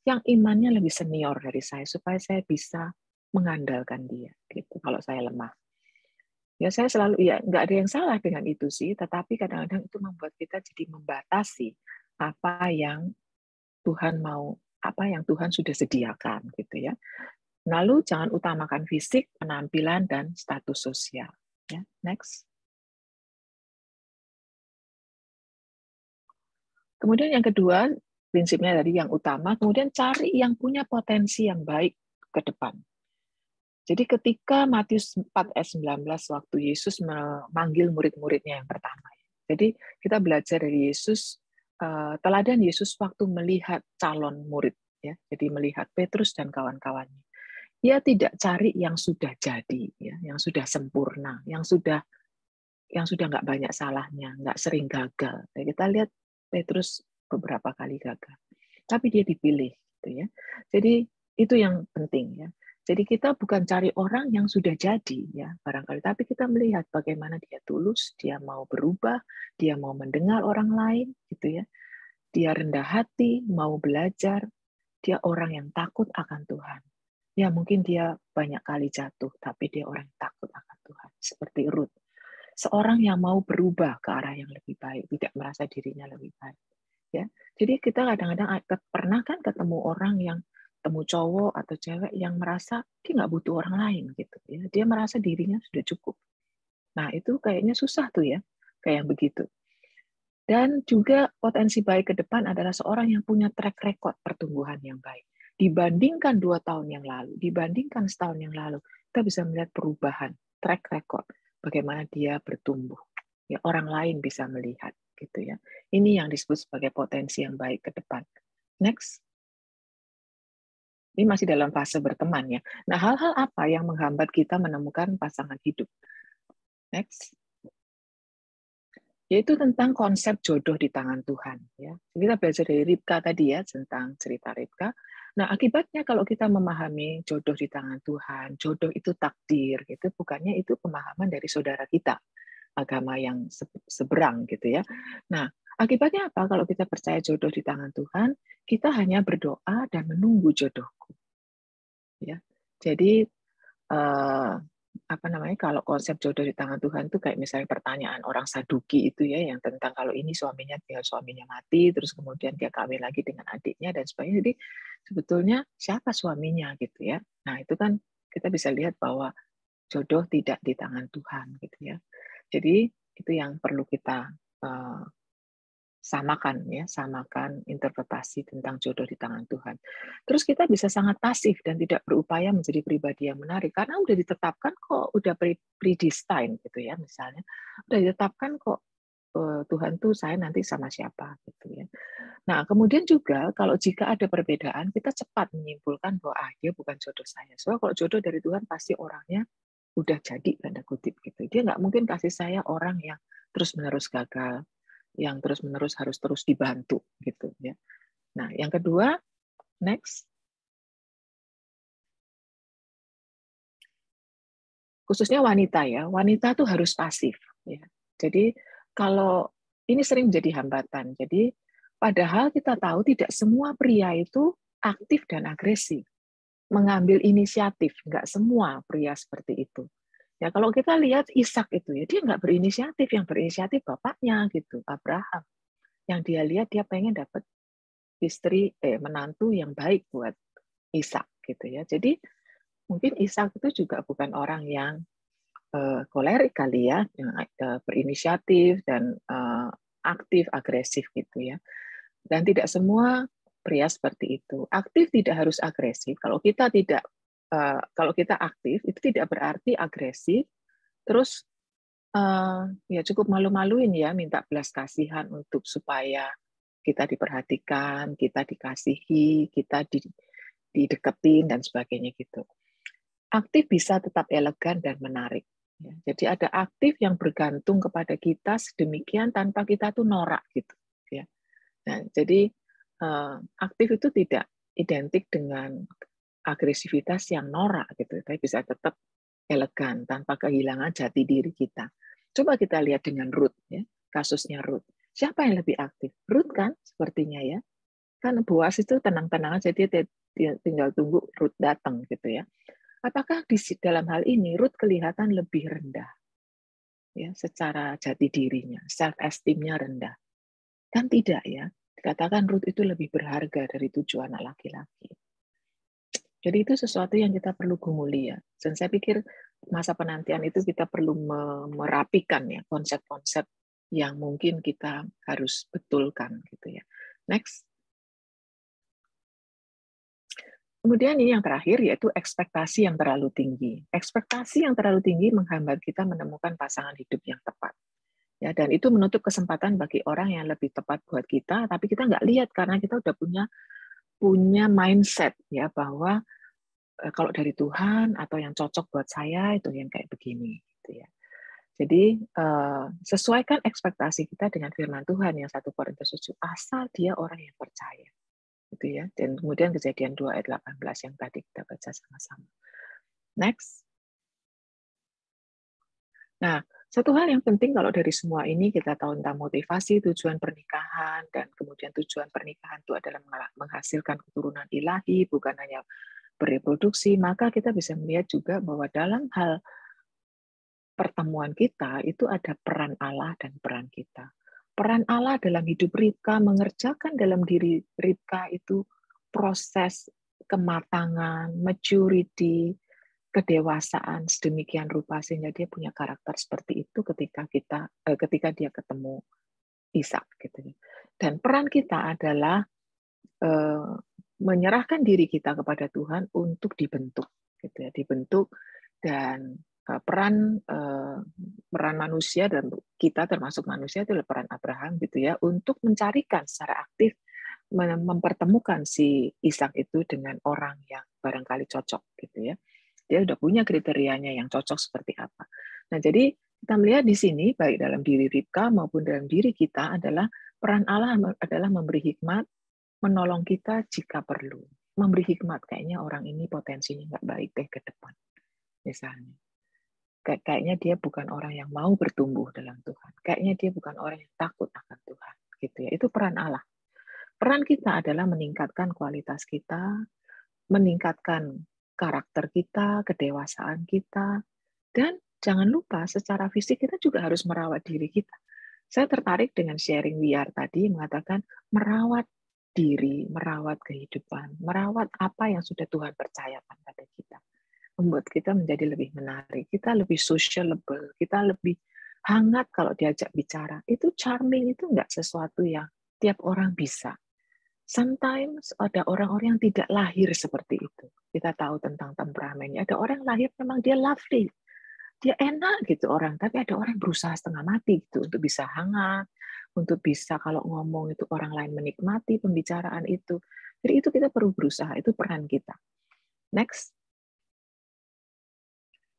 yang imannya lebih senior dari saya, supaya saya bisa mengandalkan dia. Gitu. Kalau saya lemah, ya saya selalu nggak ada yang salah dengan itu sih, tetapi kadang-kadang itu membuat kita jadi membatasi apa yang Tuhan mau, apa yang Tuhan sudah sediakan, gitu ya. Lalu jangan utamakan fisik, penampilan, dan status sosial. Ya, next. Kemudian yang kedua, prinsipnya dari yang utama, kemudian cari yang punya potensi yang baik ke depan. Jadi ketika Matius 4 ayat 19 waktu Yesus memanggil murid-muridnya yang pertama. Jadi kita belajar dari Yesus, teladan Yesus waktu melihat calon murid, ya. Jadi melihat Petrus dan kawan-kawannya. Dia tidak cari yang sudah jadi, ya, yang sudah sempurna, yang sudah nggak banyak salahnya, nggak sering gagal. Kita lihat Petrus beberapa kali gagal, tapi dia dipilih gitu ya. Jadi itu yang penting ya. Jadi kita bukan cari orang yang sudah jadi ya barangkali, tapi kita melihat bagaimana dia tulus, dia mau berubah, dia mau mendengar orang lain gitu ya. Dia rendah hati, mau belajar, dia orang yang takut akan Tuhan. Ya mungkin dia banyak kali jatuh, tapi dia orang yang takut akan Tuhan. Seperti Ruth. Seorang yang mau berubah ke arah yang lebih baik, tidak merasa dirinya lebih baik. Ya, jadi kita kadang-kadang pernah kan ketemu orang yang temu cowok atau cewek yang merasa dia nggak butuh orang lain gitu ya, dia merasa dirinya sudah cukup. Nah itu kayaknya susah tuh ya, kayak yang begitu. Dan juga potensi baik ke depan adalah seorang yang punya track record pertumbuhan yang baik. Dibandingkan 2 tahun yang lalu, dibandingkan setahun yang lalu, kita bisa melihat perubahan, track record, bagaimana dia bertumbuh. Ya, orang lain bisa melihat gitu ya. Ini yang disebut sebagai potensi yang baik ke depan. Next. Ini masih dalam fase berteman ya. Nah, hal-hal apa yang menghambat kita menemukan pasangan hidup? Next. Yaitu tentang konsep jodoh di tangan Tuhan ya. Kita belajar dari Ribka tadi ya tentang cerita Ribka. Nah, akibatnya kalau kita memahami jodoh di tangan Tuhan, jodoh itu takdir gitu, bukannya itu pemahaman dari saudara kita, agama yang seberang gitu ya. Nah, akibatnya apa kalau kita percaya jodoh di tangan Tuhan? Kita hanya berdoa dan menunggu jodohku. Ya. Jadi kalau konsep jodoh di tangan Tuhan itu kayak misalnya pertanyaan orang Saduki itu ya, yang tentang kalau ini suaminya mati, terus kemudian dia kawin lagi dengan adiknya dan sebagainya. Jadi sebetulnya siapa suaminya gitu ya. Nah, itu kan kita bisa lihat bahwa jodoh tidak di tangan Tuhan gitu ya. Jadi itu yang perlu kita samakan interpretasi tentang jodoh di tangan Tuhan. Terus kita bisa sangat pasif dan tidak berupaya menjadi pribadi yang menarik karena udah ditetapkan kok, udah predestined gitu ya misalnya. Udah ditetapkan kok Tuhan tuh saya nanti sama siapa gitu ya. Nah, kemudian juga kalau jika ada perbedaan, kita cepat menyimpulkan bahwa dia bukan jodoh saya. Soalnya kalau jodoh dari Tuhan pasti orangnya udah jadi tanda kutip gitu. Dia nggak mungkin kasih saya orang yang terus-menerus gagal, yang terus-menerus harus terus dibantu gitu ya. Nah, yang kedua, next. Khususnya wanita ya. Wanita tuh harus pasif ya. Jadi kalau ini sering menjadi hambatan. Jadi padahal kita tahu tidak semua pria itu aktif dan agresif, mengambil inisiatif. Enggak semua pria seperti itu. Ya kalau kita lihat Ishak itu ya, dia nggak berinisiatif, yang berinisiatif bapaknya gitu, Abraham. Yang dia lihat dia pengen dapat menantu yang baik buat Ishak gitu ya. Jadi mungkin Ishak itu juga bukan orang yang kolerik kali ya, yang berinisiatif dan aktif, agresif gitu ya. Dan tidak semua pria seperti itu. Aktif tidak harus agresif. Kalau kita aktif itu tidak berarti agresif. Terus ya cukup malu-maluin ya, minta belas kasihan untuk supaya kita diperhatikan, kita dikasihi, kita dideketin dan sebagainya gitu. Aktif bisa tetap elegan dan menarik. Ya, jadi ada aktif yang bergantung kepada kita sedemikian tanpa kita tuh norak gitu. Ya. Nah, jadi aktif itu tidak identik dengan agresivitas yang norak gitu, tapi bisa tetap elegan tanpa kehilangan jati diri kita. Coba kita lihat dengan Ruth ya, kasusnya Ruth. Siapa yang lebih aktif? Ruth kan sepertinya ya. Kan Boas itu tenang-tenang aja, dia tinggal tunggu Ruth datang gitu ya. Apakah di dalam hal ini Ruth kelihatan lebih rendah ya secara jati dirinya, self esteem-nya rendah? Kan tidak ya. Dikatakan Ruth itu lebih berharga dari 7 anak laki-laki. Jadi itu sesuatu yang kita perlu gumuli ya. Dan saya pikir masa penantian itu kita perlu merapikan ya konsep-konsep yang mungkin kita harus betulkan gitu ya. Next. Kemudian ini yang terakhir yaitu ekspektasi yang terlalu tinggi. Ekspektasi yang terlalu tinggi menghambat kita menemukan pasangan hidup yang tepat. Ya, dan itu menutup kesempatan bagi orang yang lebih tepat buat kita, tapi kita nggak lihat karena kita udah punya mindset ya bahwa kalau dari Tuhan atau yang cocok buat saya itu yang kayak begini gitu ya. Jadi sesuaikan ekspektasi kita dengan firman Tuhan yang 1 Korintus 7, asal dia orang yang percaya. gitu ya. Dan kemudian Kejadian 2 ayat 18 yang tadi kita baca sama-sama. Next. Nah, satu hal yang penting kalau dari semua ini kita tahu tentang motivasi, tujuan pernikahan, dan kemudian tujuan pernikahan itu adalah menghasilkan keturunan ilahi, bukan hanya bereproduksi, maka kita bisa melihat juga bahwa dalam hal pertemuan kita itu ada peran Allah dan peran kita. Peran Allah dalam hidup Ribka, mengerjakan dalam diri Ribka itu proses kematangan, maturity, kedewasaan sedemikian rupa sehingga dia punya karakter seperti itu ketika dia ketemu Ishak gitu. Dan peran kita adalah menyerahkan diri kita kepada Tuhan untuk dibentuk gitu ya, dibentuk. Dan peran manusia dan kita termasuk manusia itu adalah peran Abraham gitu ya, untuk mencarikan secara aktif mempertemukan si Ishak itu dengan orang yang barangkali cocok gitu ya. Dia udah punya kriterianya yang cocok seperti apa. Nah, jadi kita melihat di sini baik dalam diri Ribka maupun dalam diri kita adalah peran Allah adalah memberi hikmat, menolong kita jika perlu. Memberi hikmat, kayaknya orang ini potensinya nggak baik deh ke depan. Misalnya. Kayaknya dia bukan orang yang mau bertumbuh dalam Tuhan. Kayaknya dia bukan orang yang takut akan Tuhan. Gitu ya. Itu peran Allah. Peran kita adalah meningkatkan kualitas kita, meningkatkan karakter kita, kedewasaan kita, dan jangan lupa secara fisik kita juga harus merawat diri kita. Saya tertarik dengan sharing WR tadi mengatakan merawat diri, merawat kehidupan, merawat apa yang sudah Tuhan percayakan pada kita. Membuat kita menjadi lebih menarik, kita lebih sociable, kita lebih hangat kalau diajak bicara. Itu charming, itu enggak sesuatu yang tiap orang bisa. Sometimes ada orang-orang yang tidak lahir seperti itu. Kita tahu tentang temperamennya. Ada orang lahir memang dia lovely, dia enak gitu orang. Tapi ada orang berusaha setengah mati gitu untuk bisa hangat, untuk bisa kalau ngomong itu orang lain menikmati pembicaraan itu. Jadi itu kita perlu berusaha, itu peran kita. Next.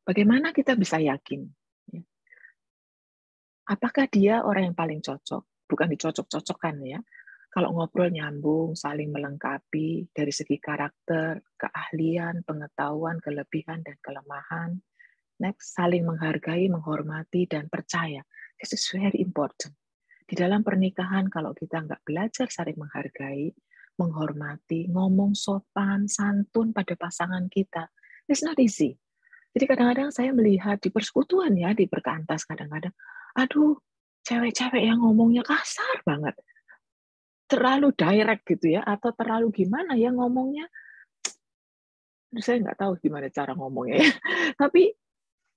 Bagaimana kita bisa yakin? Apakah dia orang yang paling cocok? Bukan dicocok-cocokkan ya. Kalau ngobrol nyambung, saling melengkapi dari segi karakter, keahlian, pengetahuan, kelebihan, dan kelemahan. Next, saling menghargai, menghormati, dan percaya. This is very important. Di dalam pernikahan, kalau kita nggak belajar saling menghargai, menghormati, ngomong sopan, santun pada pasangan kita, it's not easy. Jadi kadang-kadang saya melihat di persekutuan ya, di perkantas kadang-kadang, aduh, cewek-cewek yang ngomongnya kasar banget. Terlalu direct gitu ya, atau terlalu gimana ya ngomongnya, saya nggak tahu gimana cara ngomongnya ya. Tapi,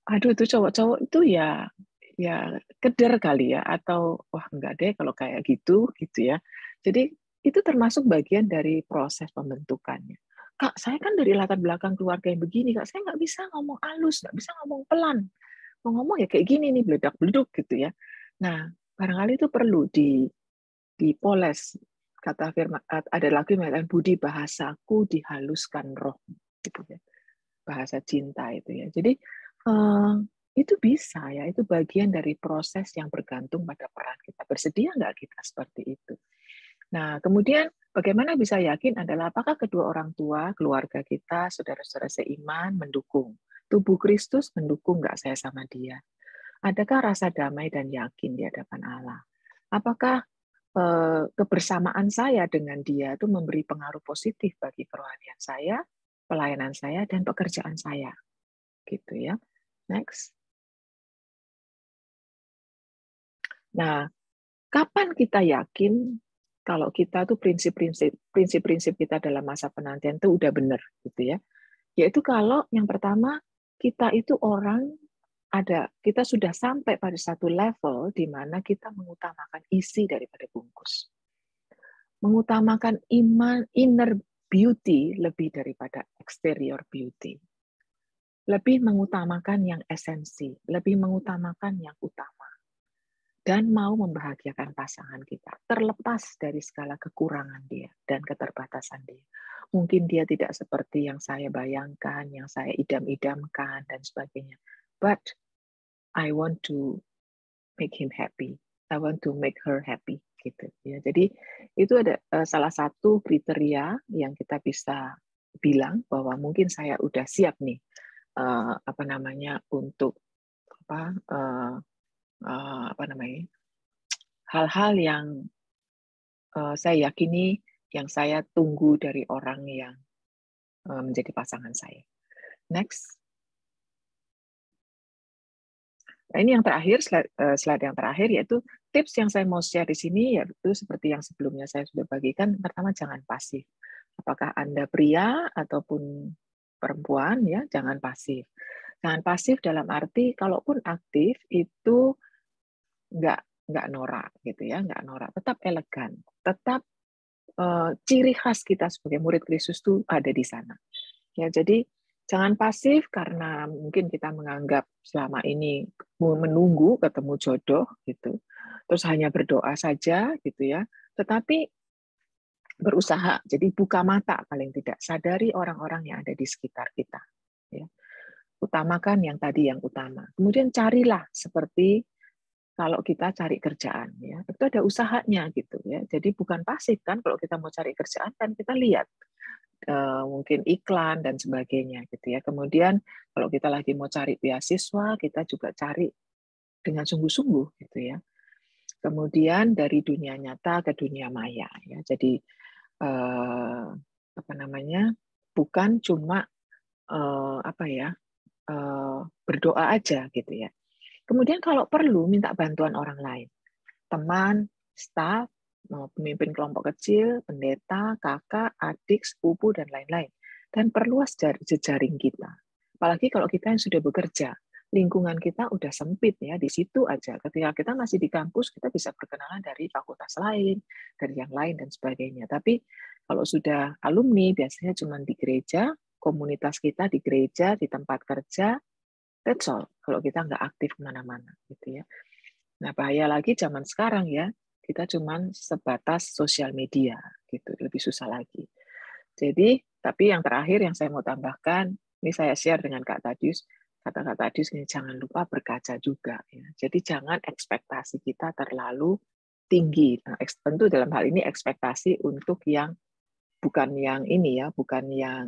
aduh itu cowok-cowok itu ya keder kali ya, atau wah enggak deh kalau kayak gitu ya. Jadi itu termasuk bagian dari proses pembentukannya. Kak, saya kan dari latar belakang keluarga yang begini, Kak, saya nggak bisa ngomong halus, nggak bisa ngomong pelan. Mau ngomong ya kayak gini nih, beledak-beleduk gitu ya. Nah, barangkali itu perlu dipoles. Kata firman, ada lagi mengatakan budi bahasaku dihaluskan roh gitu ya. Bahasa cinta itu ya. Jadi itu bisa ya, itu bagian dari proses yang bergantung pada peran kita. Bersedia nggak kita seperti itu? Nah, kemudian bagaimana bisa yakin adalah apakah kedua orang tua, keluarga kita, saudara-saudara seiman mendukung? Tubuh Kristus mendukung nggak saya sama dia? Adakah rasa damai dan yakin di hadapan Allah? Apakah kebersamaan saya dengan dia itu memberi pengaruh positif bagi kerohanian saya, pelayanan saya, dan pekerjaan saya? Gitu ya. Next. Nah, kapan kita yakin kalau kita tuh prinsip-prinsip kita dalam masa penantian itu udah benar gitu ya? Yaitu kalau yang pertama kita itu kita sudah sampai pada satu level di mana kita mengutamakan isi daripada bungkus. Mengutamakan inner beauty lebih daripada exterior beauty. Lebih mengutamakan yang esensi, lebih mengutamakan yang utama. Dan mau membahagiakan pasangan kita, terlepas dari segala kekurangan dia dan keterbatasan dia. Mungkin dia tidak seperti yang saya bayangkan, yang saya idam-idamkan, dan sebagainya. But I want to make him happy. I want to make her happy. gitu ya. Jadi itu ada salah satu kriteria yang kita bisa bilang bahwa mungkin saya udah siap nih apa namanya untuk apa apa namanya hal-hal yang saya yakini yang saya tunggu dari orang yang menjadi pasangan saya. Next. Nah, ini yang terakhir, slide yang terakhir, yaitu tips yang saya mau share di sini, yaitu seperti yang sebelumnya saya sudah bagikan. Pertama, jangan pasif. Apakah Anda pria ataupun perempuan, ya jangan pasif. Jangan pasif dalam arti, kalaupun aktif, itu nggak norak, gitu ya, nggak norak. Tetap elegan, tetap ciri khas kita sebagai murid Kristus itu ada di sana. Ya, jadi jangan pasif karena mungkin kita menganggap selama ini menunggu ketemu jodoh gitu. Terus hanya berdoa saja gitu ya. Tetapi berusaha. Jadi buka mata paling tidak, sadari orang-orang yang ada di sekitar kita ya. Utamakan yang tadi yang utama. Kemudian carilah seperti kalau kita cari kerjaan ya. Itu ada usahanya gitu ya. Jadi bukan pasif kan kalau kita mau cari kerjaan kan kita lihat mungkin iklan dan sebagainya gitu ya. Kemudian kalau kita lagi mau cari beasiswa, kita juga cari dengan sungguh-sungguh gitu ya. Kemudian dari dunia nyata ke dunia maya ya. Jadi apa namanya? Bukan cuma apa ya? Berdoa aja gitu ya. Kemudian kalau perlu minta bantuan orang lain. Teman, staf, pemimpin kelompok kecil, pendeta, kakak, adik, sepupu, dan lain-lain. Dan perluas jejaring kita. Apalagi kalau kita yang sudah bekerja, lingkungan kita udah sempit ya, di situ aja. Ketika kita masih di kampus, kita bisa berkenalan dari fakultas lain, dari yang lain, dan sebagainya. Tapi kalau sudah alumni, biasanya cuma di gereja, komunitas kita di gereja, di tempat kerja, that's all. Kalau kita nggak aktif kemana-mana, gitu ya. Nah, bahaya lagi zaman sekarang ya, kita cuman sebatas sosial media, gitu, lebih susah lagi. Jadi, tapi yang terakhir yang saya mau tambahkan, ini saya share dengan Kak Tadius, kata Kak Tadius ini jangan lupa berkaca juga. Ya. Jadi jangan ekspektasi kita terlalu tinggi. Nah, tentu dalam hal ini ekspektasi untuk yang bukan yang ini ya, bukan yang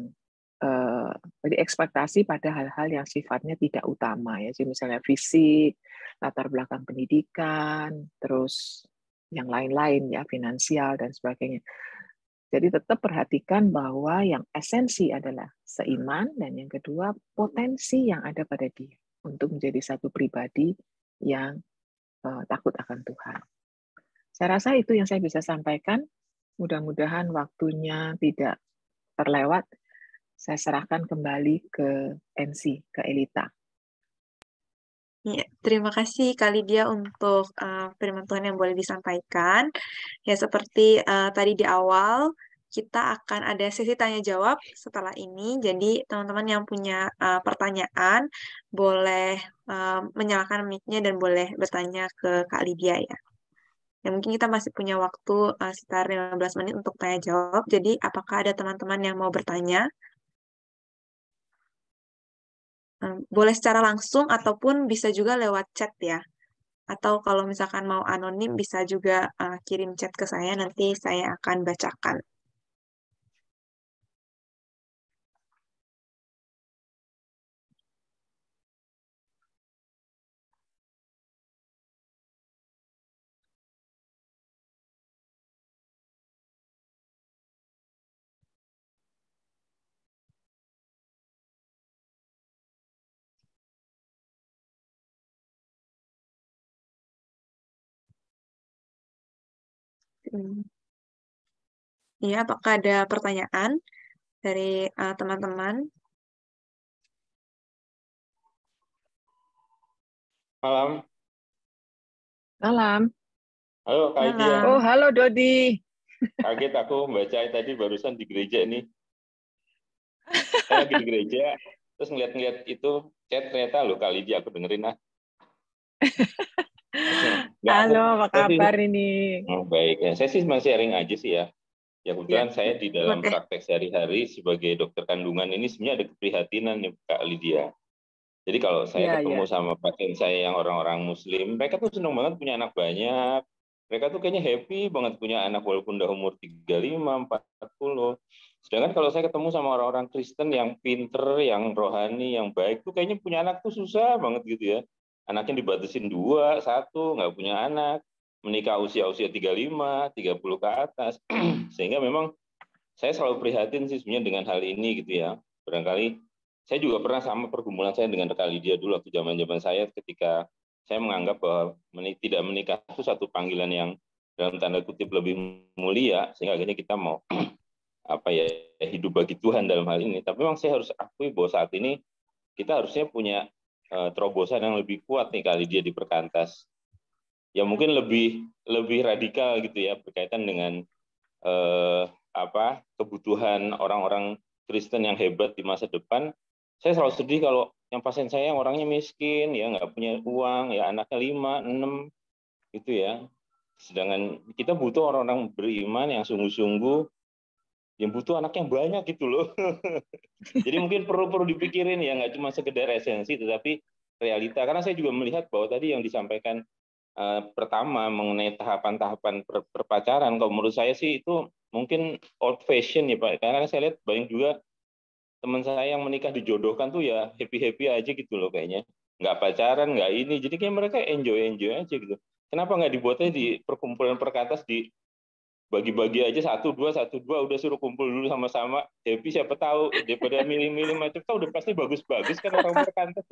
jadi ekspektasi pada hal-hal yang sifatnya tidak utama ya, jadi misalnya fisik, latar belakang pendidikan, terus yang lain-lain ya, finansial dan sebagainya. Jadi tetap perhatikan bahwa yang esensi adalah seiman dan yang kedua potensi yang ada pada dia untuk menjadi satu pribadi yang takut akan Tuhan. Saya rasa itu yang saya bisa sampaikan. Mudah-mudahan waktunya tidak terlewat. Saya serahkan kembali ke NC, ke Elita. Ya, terima kasih Kak Lydia untuk firman Tuhan yang boleh disampaikan. Ya, seperti tadi di awal, kita akan ada sesi tanya jawab setelah ini. Jadi, teman-teman yang punya pertanyaan, boleh menyalakan mic-nya dan boleh bertanya ke Kak Lydia ya. Ya, mungkin kita masih punya waktu sekitar 15 menit untuk tanya jawab. Jadi, apakah ada teman-teman yang mau bertanya? Boleh secara langsung ataupun bisa juga lewat chat ya. Atau kalau misalkan mau anonim bisa juga kirim chat ke saya, nanti saya akan bacakan. Iya, apakah ada pertanyaan dari teman-teman? Malam. Malam. Halo Kak Lydia. Malam. Oh, halo Dodi. Kaget aku baca tadi barusan di gereja nih. Saya lagi di gereja, terus ngeliat-ngeliat itu chat ternyata lo Kak Lydia, aku dengerin ah. Halo, apa kabar ini? Oh, baik, ya. Saya sih masih sharing aja sih ya. Ya kebetulan saya di dalam Oke. praktek sehari-hari sebagai dokter kandungan ini sebenarnya ada keprihatinan nih Kak Lydia. Jadi kalau saya ketemu sama pasien saya yang orang-orang Muslim, mereka tuh senang banget punya anak banyak, Mereka tuh kayaknya happy banget punya anak walaupun udah umur 35, 40. Sedangkan kalau saya ketemu sama orang-orang Kristen yang pinter, yang rohani, yang baik tuh kayaknya punya anak tuh susah banget gitu ya. Anaknya dibatasin 2, 1, nggak punya anak, menikah usia-usia 35, 30 ke atas. Sehingga memang saya selalu prihatin sih sebenarnya dengan hal ini gitu ya. Barangkali saya juga pernah sama pergumulan saya dengan Kak Lydia dulu waktu zaman-zaman saya ketika saya menganggap bahwa tidak menikah itu satu panggilan yang dalam tanda kutip lebih mulia, sehingga akhirnya kita mau hidup bagi Tuhan dalam hal ini. Tapi memang saya harus akui bahwa saat ini kita harusnya punya terobosan yang lebih kuat nih kali dia di perkantas. Ya mungkin lebih radikal gitu ya berkaitan dengan kebutuhan orang-orang Kristen yang hebat di masa depan. Saya selalu sedih kalau yang pasien saya yang orangnya miskin, ya nggak punya uang, ya anaknya 5, 6, gitu ya. Sedangkan kita butuh orang-orang beriman yang sungguh-sungguh, yang butuh anak yang banyak gitu loh. Jadi mungkin perlu dipikirin ya, nggak cuma sekedar esensi, tetapi realita. Karena saya juga melihat bahwa tadi yang disampaikan pertama mengenai tahapan-tahapan perpacaran, kalau menurut saya sih itu mungkin old fashion ya Pak. Karena saya lihat banyak juga teman saya yang menikah dijodohkan tuh ya happy-happy aja gitu loh kayaknya. Nggak pacaran, nggak ini. Jadi kayak mereka enjoy aja gitu. Kenapa nggak dibuatnya di perkumpulan perkantas di bagi-bagi aja 1, 2 udah suruh kumpul dulu sama-sama happy, siapa tahu daripada milih-milih macam tahu udah pasti bagus-bagus kan orang perkantas.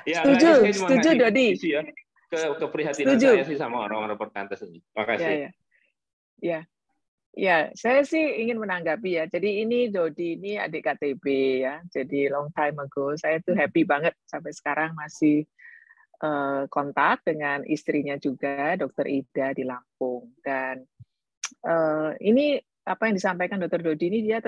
Ya enggak, saya cuma Setuju ngasih Dodi. isi ya keprihatinan saya sih sama orang-orang perkantas ini. Makasih. Ya, saya sih ingin menanggapi ya. Jadi ini Dodi ini adik KTB ya. Jadi long time ago saya tuh happy banget sampai sekarang masih kontak dengan istrinya juga, Dr. Ida di Lampung. Dan ini apa yang disampaikan Dr. Dodi ini dia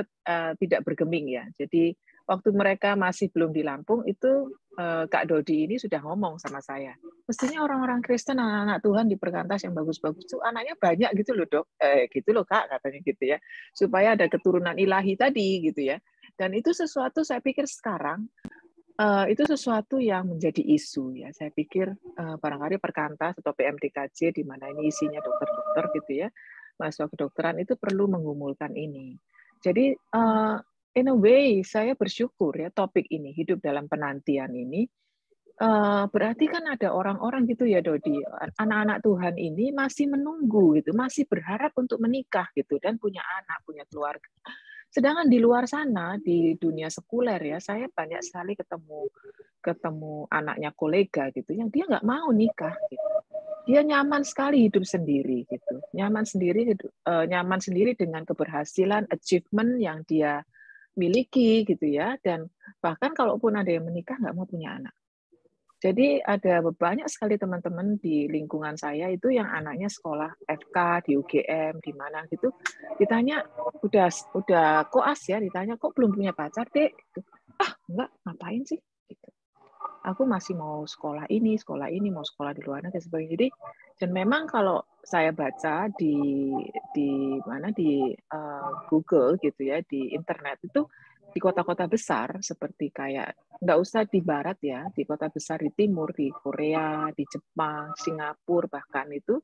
tidak bergeming ya. Jadi waktu mereka masih belum di Lampung itu Kak Dodi ini sudah ngomong sama saya. Mestinya orang-orang Kristen, anak-anak Tuhan di perkantas yang bagus-bagus itu anaknya banyak gitu loh Dok. Gitu loh Kak katanya gitu ya. Supaya ada keturunan ilahi tadi gitu ya. Dan itu sesuatu saya pikir sekarang itu sesuatu yang menjadi isu ya. Saya pikir barangkali perkantas atau PMDKJ di mana ini isinya dokter-dokter gitu ya, mahasiswa kedokteran itu perlu mengumulkan ini. Jadi in a way saya bersyukur ya topik ini hidup dalam penantian ini berarti kan ada orang-orang gitu ya Dodi, anak-anak Tuhan ini masih menunggu gitu, masih berharap untuk menikah gitu dan punya anak, punya keluarga. Sedangkan di luar sana di dunia sekuler ya saya banyak sekali ketemu anaknya kolega gitu yang dia nggak mau nikah gitu. Dia nyaman sekali hidup sendiri gitu. Nyaman sendiri dengan keberhasilan, achievement yang dia miliki gitu ya, dan bahkan kalaupun ada yang menikah nggak mau punya anak. Jadi ada banyak sekali teman-teman di lingkungan saya itu yang anaknya sekolah FK di UGM di mana gitu, ditanya udah koas ya, ditanya kok belum punya pacar Dek? Enggak, ngapain sih? Gitu. Aku masih mau sekolah ini, mau sekolah di luar negeri sebagainya. Jadi dan memang kalau saya baca di Google gitu ya, di internet itu di kota-kota besar seperti kayak nggak usah di barat ya, di kota besar di timur, di Korea, di Jepang, Singapura bahkan itu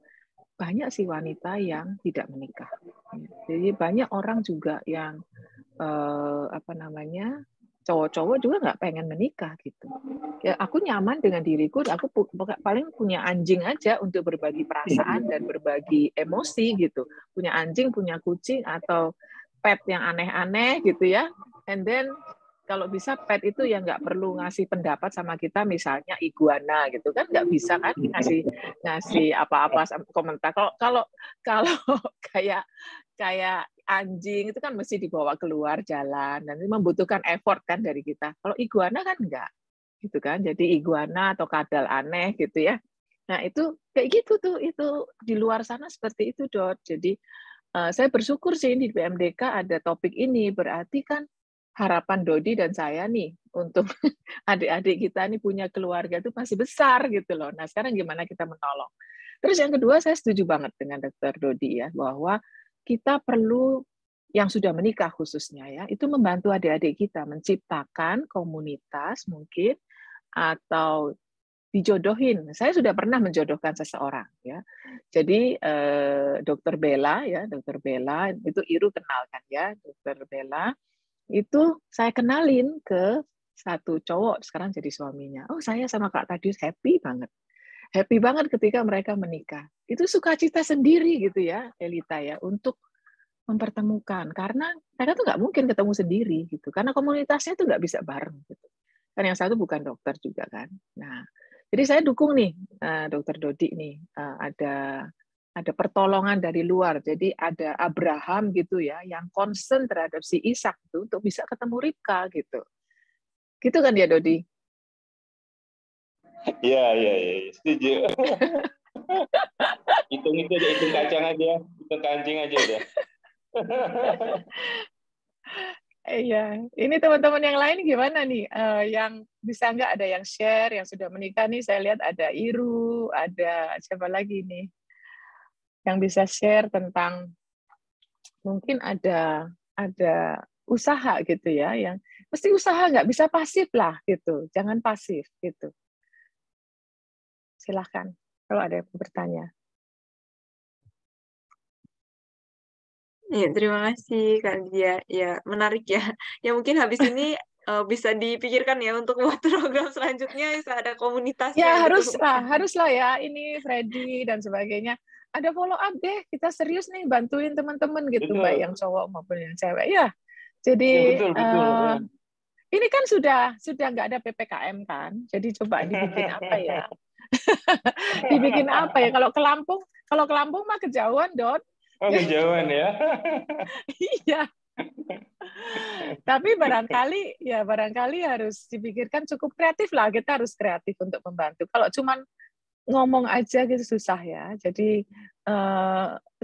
banyak sih wanita yang tidak menikah. Jadi banyak orang juga yang cowok-cowok juga nggak pengen menikah gitu. Ya aku nyaman dengan diriku, aku paling punya anjing aja untuk berbagi perasaan dan berbagi emosi gitu. Punya anjing, punya kucing atau pet yang aneh-aneh gitu ya. And then kalau bisa pet itu yang nggak perlu ngasih pendapat sama kita, misalnya iguana gitu kan nggak bisa kan ngasih apa-apa komentar. Kalau kayak anjing itu kan mesti dibawa keluar jalan dan itu membutuhkan effort kan dari kita. Kalau iguana kan enggak gitu kan. Jadi iguana atau kadal aneh gitu ya. Nah, itu kayak gitu tuh, itu di luar sana seperti itu, Dot. Jadi saya bersyukur sih di PMDK ada topik ini, berarti kan harapan Dodi dan saya nih untuk adik-adik kita nih punya keluarga itu masih besar gitu loh. Nah, sekarang gimana kita menolong? Terus yang kedua, saya setuju banget dengan Dr. Dodi ya, bahwa kita perlu yang sudah menikah khususnya ya, itu membantu adik-adik kita menciptakan komunitas mungkin atau dijodohin. Saya sudah pernah menjodohkan seseorang ya. Jadi Dokter Bella ya, Dokter Bella itu Iru kenalkan ya, Dokter Bella itu saya kenalin ke satu cowok sekarang jadi suaminya. Oh, saya sama Kak Tadius happy banget. Happy banget ketika mereka menikah. Itu sukacita sendiri gitu ya, Elita ya, untuk mempertemukan. Karena mereka tuh nggak mungkin ketemu sendiri gitu. Karena komunitasnya tuh nggak bisa bareng gitu. Kan yang satu bukan dokter juga kan. Nah, jadi saya dukung nih Dokter Dodi nih, ada pertolongan dari luar. Jadi ada Abraham gitu ya, yang concern terhadap si Ishak itu untuk bisa ketemu Ribka gitu. Gitu kan ya Dodi? Iya, setuju. Hitung itu aja, hitung kacang aja, hitung kancing aja udah. Iya, ini teman-teman yang lain gimana nih? Yang bisa nggak ada yang share, yang sudah menikah nih? Saya lihat ada Iru, ada siapa lagi nih? Yang bisa share tentang mungkin ada usaha gitu ya, yang mesti usaha, nggak bisa pasif lah gitu, jangan pasif gitu. Silahkan kalau ada yang bertanya. Ya, terima kasih Kak Dia. Ya, menarik ya. Ya mungkin habis ini bisa dipikirkan ya untuk buat program selanjutnya bisa ada komunitasnya Ya gitu. haruslah ya ini Freddy dan sebagainya. Ada follow up deh, kita serius nih bantuin teman-teman gitu, Betul. baik yang cowok maupun yang cewek ya. Jadi Ya, betul. Ini kan sudah nggak ada PPKM kan, jadi coba dibikin apa ya? Dibikin apa ya? Kalau ke Lampung mah kejauhan, Dot. Oh, kejauhan ya. Iya. Tapi barangkali harus dipikirkan cukup kreatif lah. Kita harus kreatif untuk membantu. Kalau cuman ngomong aja gitu susah ya. Jadi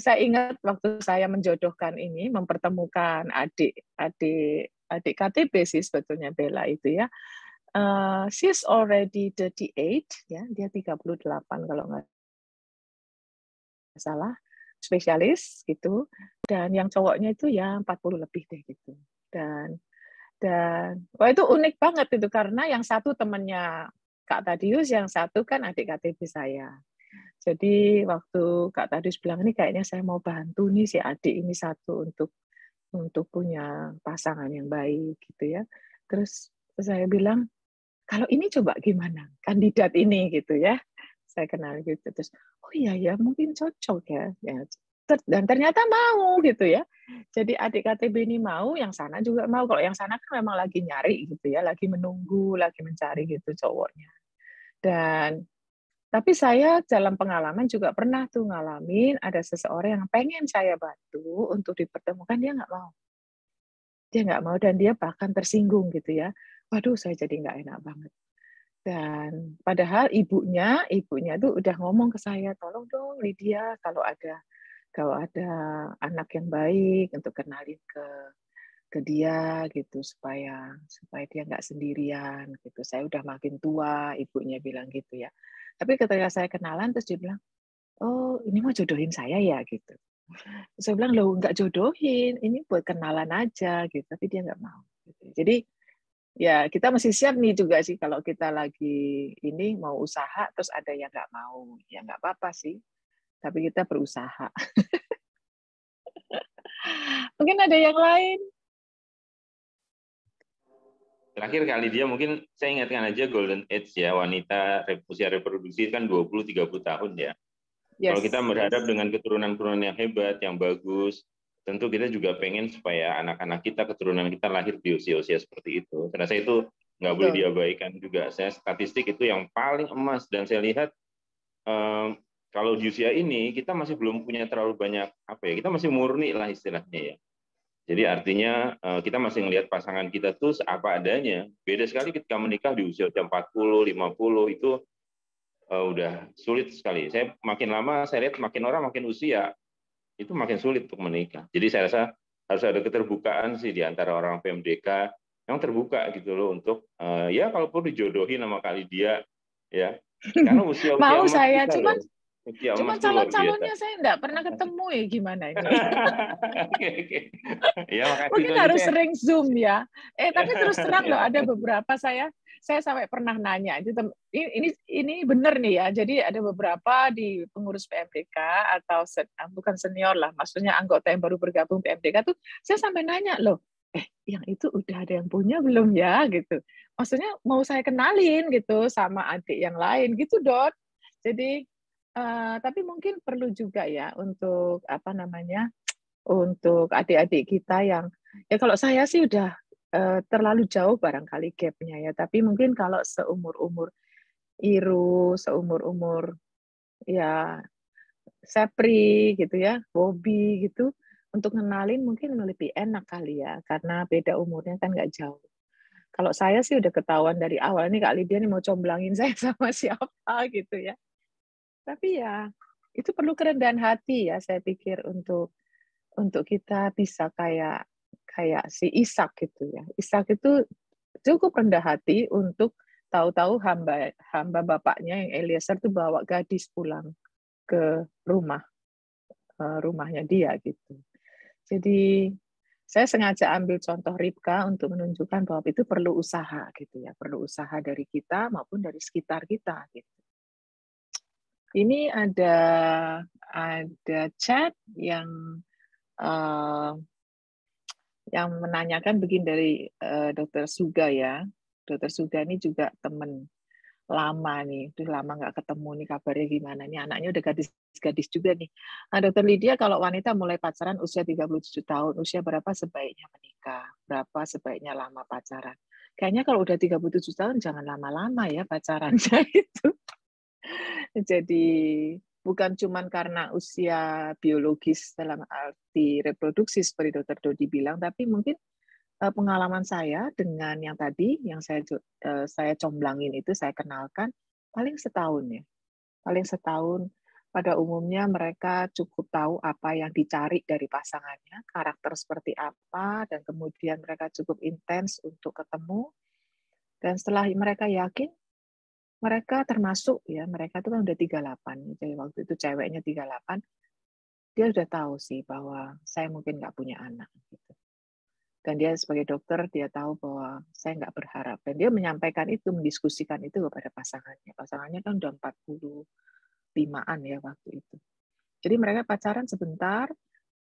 saya ingat waktu saya menjodohkan ini, mempertemukan adik KTP sih sebetulnya Bella itu ya. She's already 38 ya, dia 38 kalau nggak salah, spesialis gitu. Dan yang cowoknya itu ya 40 lebih deh gitu. Dan wah itu unik banget itu karena yang satu temannya Kak Tadius, yang satu kan adik KTP saya. Jadi waktu Kak Tadius bilang ini kayaknya saya mau bantu nih si adik ini satu untuk punya pasangan yang baik gitu ya. Terus saya bilang kalau ini coba gimana kandidat ini gitu ya. Saya kenal gitu terus oh iya ya mungkin cocok ya. Dan ternyata mau gitu ya. Jadi adik KTB ini mau, yang sana juga mau. Kalau yang sana kan memang lagi nyari gitu ya, lagi menunggu, lagi mencari gitu cowoknya. Tapi saya dalam pengalaman juga pernah tuh ngalamin ada seseorang yang pengen saya bantu untuk dipertemukan, dia nggak mau. Dia nggak mau dan dia bahkan tersinggung gitu ya. Waduh, saya jadi nggak enak banget. Dan padahal ibunya tuh udah ngomong ke saya, tolong dong Lydia kalau ada anak yang baik untuk kenalin ke dia gitu supaya dia nggak sendirian gitu. Saya udah makin tua, ibunya bilang gitu ya. Tapi ketika saya kenalan terus dia bilang, oh ini mau jodohin saya ya gitu. Saya bilang loh nggak jodohin, ini buat kenalan aja gitu. Tapi dia nggak mau. Gitu. Jadi ya kita mesti siap nih juga sih kalau kita lagi ini mau usaha terus ada yang nggak mau, ya nggak apa-apa sih. Tapi kita berusaha. Mungkin ada yang lain. Terakhir kali dia mungkin saya ingatkan aja golden age ya, wanita usia reproduksi kan 20-30 tahun ya. Yes, kalau kita berhadap dengan keturunan-keturunan yang hebat, yang bagus, tentu kita juga pengen supaya anak-anak kita, keturunan kita lahir di usia-usia seperti itu. Saya rasa itu nggak boleh diabaikan juga. Saya statistik itu yang paling emas dan saya lihat kalau di usia ini kita masih belum punya terlalu banyak kita masih murni lah istilahnya ya. Jadi artinya kita masih melihat pasangan kita tuh apa adanya. Beda sekali ketika menikah di usia 40, 50 itu udah sulit sekali. Saya makin lama saya lihat makin orang makin usia itu makin sulit untuk menikah. Jadi saya rasa harus ada keterbukaan sih di antara orang PMDK yang terbuka gitu loh untuk ya kalaupun dijodohin sama kali dia ya. Karena usia mau saya kita cuma calon-calonnya saya enggak pernah ketemu ya gimana ini. Ya, mungkin harus sering Zoom ya. Tapi terus terang loh ada beberapa saya saya sampai pernah nanya itu ini benar nih ya. Jadi ada beberapa di pengurus PMDK atau bukan senior lah, maksudnya anggota yang baru bergabung PMDK tuh saya sampai nanya loh, yang itu udah ada yang punya belum ya gitu. Maksudnya mau saya kenalin gitu sama adik yang lain gitu, Dot. Jadi tapi mungkin perlu juga ya untuk apa namanya? Untuk adik-adik kita yang ya kalau saya sih udah terlalu jauh barangkali gap-nya ya, tapi mungkin kalau seumur-umur Iru, seumur-umur ya Sepri gitu ya, Bobby gitu, untuk ngenalin mungkin lebih enak kali ya, karena beda umurnya kan nggak jauh. Kalau saya sih udah ketahuan dari awal, nih Kak Lydia nih mau comblangin saya sama siapa gitu ya. Tapi ya itu perlu kerendahan hati ya, saya pikir untuk kita bisa kayak si Ishak gitu ya. Ishak itu cukup rendah hati untuk tahu-tahu hamba bapaknya yang Eliezer itu bawa gadis pulang ke rumahnya dia gitu. Jadi saya sengaja ambil contoh Ribka untuk menunjukkan bahwa itu perlu usaha gitu ya, perlu usaha dari kita maupun dari sekitar kita gitu. Ini ada chat yang menanyakan begini dari Dr. Suga ya. Dr. Suga ini juga teman lama nih, udah lama nggak ketemu nih, kabarnya gimana nih, anaknya udah gadis-gadis juga nih. Nah, Dr. Lydia, kalau wanita mulai pacaran usia 37 tahun, usia berapa sebaiknya menikah? Berapa sebaiknya lama pacaran? Kayaknya kalau udah 37 tahun jangan lama-lama ya pacarannya itu. Jadi bukan cuma karena usia biologis dalam arti reproduksi seperti Dr. Dodi bilang, tapi mungkin pengalaman saya dengan yang tadi yang saya comblangin itu, saya kenalkan paling setahun ya. Paling setahun. Pada umumnya mereka cukup tahu apa yang dicari dari pasangannya, karakter seperti apa, dan kemudian mereka cukup intens untuk ketemu. Dan setelah mereka yakin, mereka termasuk ya, mereka itu kan udah 38, jadi waktu itu ceweknya 38, dia udah tahu sih bahwa saya mungkin nggak punya anak gitu. Dan dia sebagai dokter, dia tahu bahwa saya nggak berharap. Dan dia menyampaikan itu, mendiskusikan itu kepada pasangannya. Pasangannya kan udah 45-an ya waktu itu. Jadi mereka pacaran sebentar,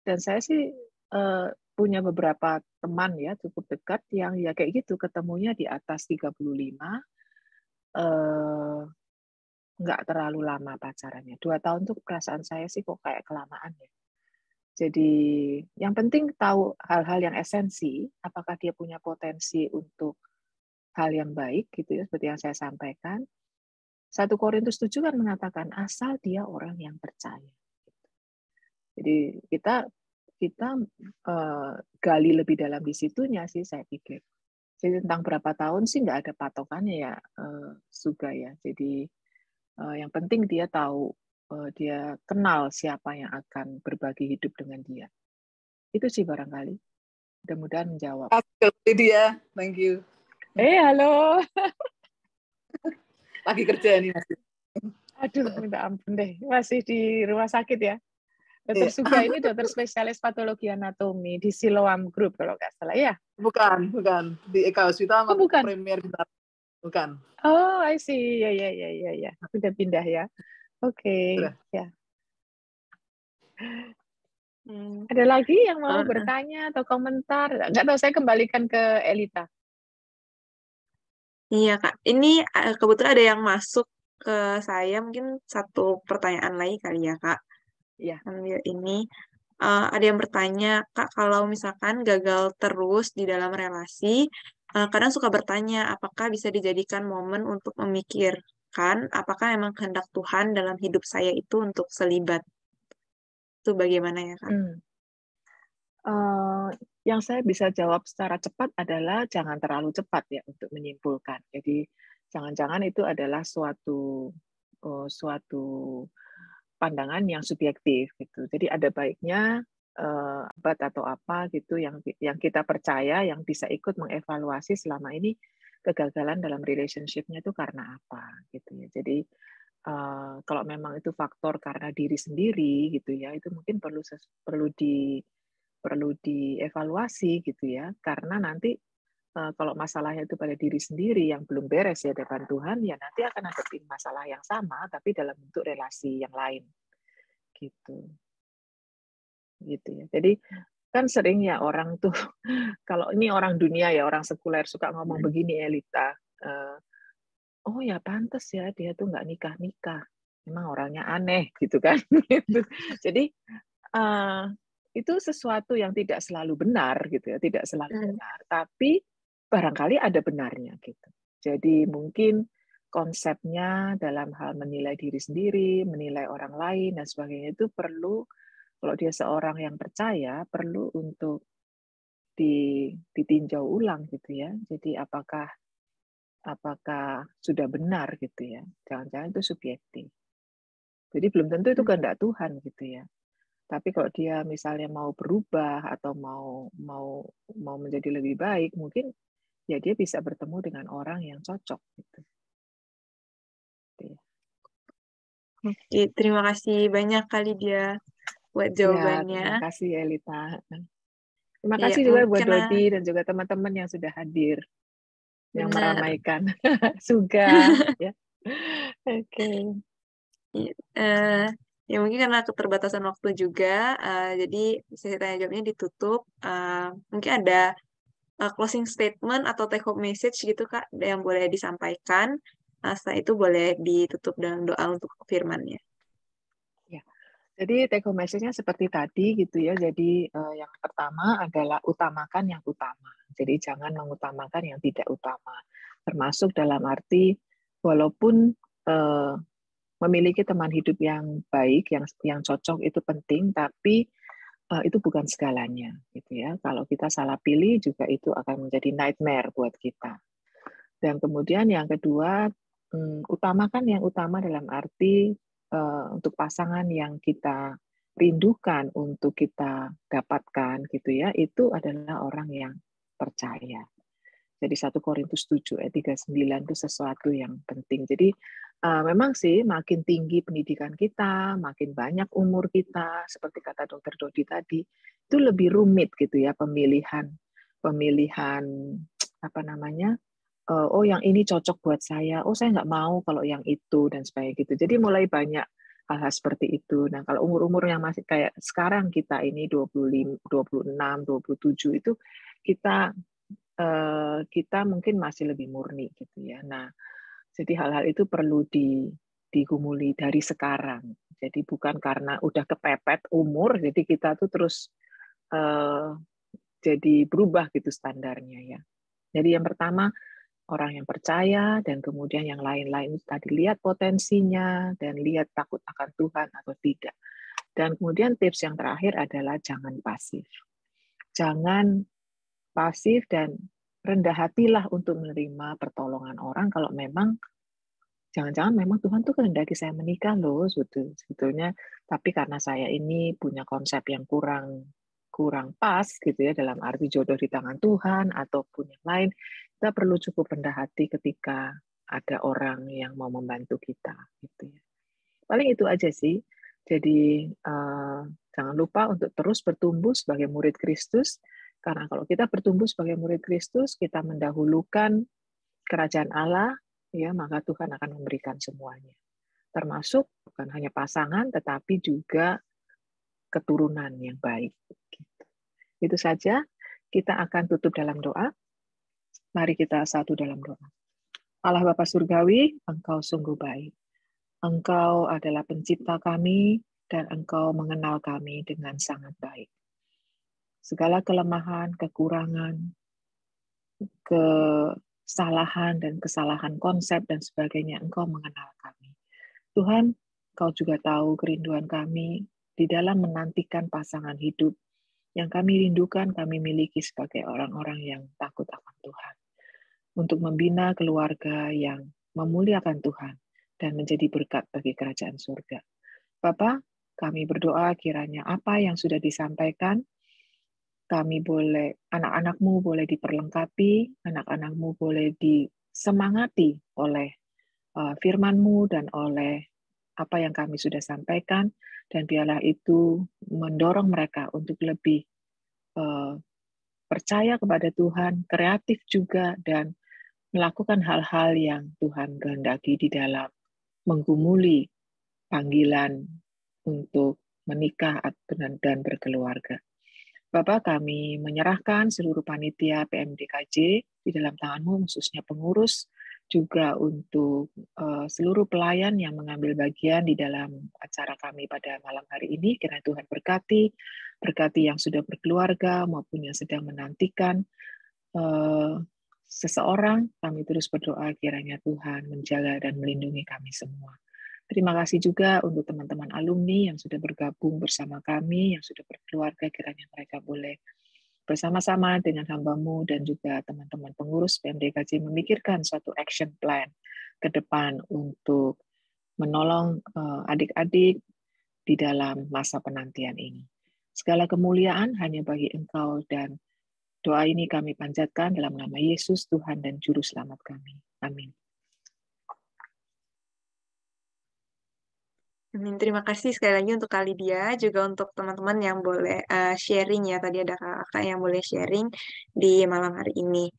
dan saya sih punya beberapa teman ya, cukup dekat, yang ya kayak gitu, ketemunya di atas 35, nggak terlalu lama pacarannya. 2 tahun tuh perasaan saya sih kok kayak kelamaan ya. Jadi yang penting tahu hal-hal yang esensi, apakah dia punya potensi untuk hal yang baik gitu ya, seperti yang saya sampaikan. 1 Korintus 7 kan mengatakan asal dia orang yang percaya. Jadi kita gali lebih dalam di situnya sih saya pikir. Jadi tentang berapa tahun sih nggak ada patokannya ya, Suga ya. Jadi yang penting dia tahu, dia kenal siapa yang akan berbagi hidup dengan dia. Itu sih barangkali. Mudah-mudahan menjawab. Lydia, thank you. Halo. Lagi kerja nih masih. Aduh, minta ampun deh. Masih di rumah sakit ya. Dokter Suga ini dokter spesialis patologi anatomi di Siloam Group kalau nggak salah ya. Bukan. Di Eka Hospital bukan. Premier bukan. Oh, I see. Ya. Udah pindah ya. Oke. Ya. Ada lagi yang mau bertanya atau komentar? Nggak tahu, saya kembalikan ke Elita. Iya, Kak. Ini kebetulan ada yang masuk ke saya, mungkin satu pertanyaan lagi kali ya, Kak. Iya. Sambil ini, ada yang bertanya, Kak, kalau misalkan gagal terus di dalam relasi, kadang suka bertanya, apakah bisa dijadikan momen untuk memikirkan apakah emang kehendak Tuhan dalam hidup saya itu untuk selibat. Itu bagaimana ya, Kak? Yang saya bisa jawab secara cepat adalah jangan terlalu cepat ya untuk menyimpulkan. Jadi jangan-jangan itu adalah suatu pandangan yang subjektif gitu. Jadi ada baiknya obat atau apa gitu yang kita percaya, yang bisa ikut mengevaluasi selama ini kegagalan dalam relationship-nya itu karena apa gitu ya. Jadi kalau memang itu faktor karena diri sendiri gitu ya, itu mungkin perlu dievaluasi gitu ya, karena nanti kalau masalahnya itu pada diri sendiri yang belum beres ya depan Tuhan, ya nanti akan hadapin masalah yang sama, tapi dalam bentuk relasi yang lain. Gitu ya. Jadi kan sering ya orang tuh, kalau ini orang dunia ya, orang sekuler suka ngomong begini, Elita, oh ya pantas ya dia tuh nggak nikah-nikah, memang orangnya aneh gitu kan. Jadi itu sesuatu yang tidak selalu benar gitu ya, tidak selalu benar, tapi barangkali ada benarnya gitu. Jadi mungkin konsepnya dalam hal menilai diri sendiri, menilai orang lain dan sebagainya itu perlu, kalau dia seorang yang percaya, perlu untuk ditinjau ulang gitu ya. Jadi apakah sudah benar gitu ya. Jangan-jangan itu subjektif. Jadi belum tentu itu kehendak Tuhan gitu ya. Tapi kalau dia misalnya mau berubah atau mau menjadi lebih baik, mungkin ya dia bisa bertemu dengan orang yang cocok gitu. Oke, terima kasih banyak kali dia buat Ya, jawabannya. terima kasih Elita. Terima Ya, kasih juga buat mungkin Dodi dan juga teman-teman yang sudah hadir, yang benar. meramaikan Suga. Ya. Oke. Ya mungkin karena keterbatasan waktu juga, jadi sesi tanya jawabnya ditutup. Mungkin ada closing statement atau take home message gitu Kak yang boleh disampaikan. Setelah itu boleh ditutup dengan doa untuk firman-Nya. Ya. Jadi take home message-nya seperti tadi gitu ya. Jadi yang pertama adalah utamakan yang utama. Jadi jangan mengutamakan yang tidak utama. Termasuk dalam arti walaupun memiliki teman hidup yang baik, yang cocok itu penting, tapi itu bukan segalanya gitu ya. Kalau kita salah pilih juga itu akan menjadi nightmare buat kita. Dan kemudian yang kedua, utamakan yang utama dalam arti untuk pasangan yang kita rindukan untuk kita dapatkan gitu ya, itu adalah orang yang percaya. Jadi 1 Korintus 7 ayat 39 itu sesuatu yang penting. Jadi memang sih makin tinggi pendidikan kita, makin banyak umur kita, seperti kata Dr. Dodi tadi, itu lebih rumit gitu ya pemilihan apa namanya, oh yang ini cocok buat saya, oh saya nggak mau kalau yang itu dan sebagainya gitu. Jadi mulai banyak hal-hal seperti itu. Nah kalau umur-umur yang masih kayak sekarang kita ini 25, 26, 27 itu kita mungkin masih lebih murni gitu ya. Nah jadi hal-hal itu perlu digumuli dari sekarang. Jadi bukan karena udah kepepet umur, jadi kita tuh terus jadi berubah gitu standarnya ya. Jadi yang pertama orang yang percaya dan kemudian yang lain-lain tadi lihat potensinya dan lihat takut akan Tuhan atau tidak. Dan kemudian tips yang terakhir adalah jangan pasif. Jangan pasif dan rendah hatilah untuk menerima pertolongan orang kalau memang jangan-jangan memang Tuhan tuh kehendaki saya menikah loh sebetulnya, tapi karena saya ini punya konsep yang kurang pas gitu ya dalam arti jodoh di tangan Tuhan ataupun yang lain, kita perlu cukup rendah hati ketika ada orang yang mau membantu kita gitu ya. Paling itu aja sih. Jadi jangan lupa untuk terus bertumbuh sebagai murid Kristus, karena kalau kita bertumbuh sebagai murid Kristus, kita mendahulukan kerajaan Allah, ya maka Tuhan akan memberikan semuanya. Termasuk bukan hanya pasangan, tetapi juga keturunan yang baik. Itu saja. Kita akan tutup dalam doa. Mari kita satu dalam doa. Allah Bapa Surgawi, Engkau sungguh baik. Engkau adalah pencipta kami, dan Engkau mengenal kami dengan sangat baik. Segala kelemahan, kekurangan, kesalahan dan kesalahan konsep dan sebagainya, Engkau mengenal kami. Tuhan, Engkau juga tahu kerinduan kami di dalam menantikan pasangan hidup yang kami rindukan, kami miliki sebagai orang-orang yang takut akan Tuhan. Untuk membina keluarga yang memuliakan Tuhan dan menjadi berkat bagi kerajaan surga. Bapa, kami berdoa kiranya apa yang sudah disampaikan, kami boleh, anak-anakmu boleh diperlengkapi, anak-anakmu boleh disemangati oleh firman-Mu dan oleh apa yang kami sudah sampaikan, dan biarlah itu mendorong mereka untuk lebih percaya kepada Tuhan, kreatif juga, dan melakukan hal-hal yang Tuhan kehendaki di dalam menggumuli panggilan untuk menikah dan berkeluarga. Bapak, kami menyerahkan seluruh panitia PMDKJ di dalam tangan-Mu, khususnya pengurus, juga untuk seluruh pelayan yang mengambil bagian di dalam acara kami pada malam hari ini. Kiranya Tuhan berkati yang sudah berkeluarga maupun yang sedang menantikan seseorang. Kami terus berdoa kiranya Tuhan menjaga dan melindungi kami semua. Terima kasih juga untuk teman-teman alumni yang sudah bergabung bersama kami, yang sudah berkeluarga, kiranya mereka boleh bersama-sama dengan hamba-Mu dan juga teman-teman pengurus PMDKJ memikirkan suatu action plan ke depan untuk menolong adik-adik di dalam masa penantian ini. Segala kemuliaan hanya bagi Engkau, dan doa ini kami panjatkan dalam nama Yesus, Tuhan dan Juru Selamat kami. Amin. Terima kasih sekali lagi untuk Kak Lydia, juga untuk teman-teman yang boleh sharing ya. Tadi ada kakak yang boleh sharing di malam hari ini.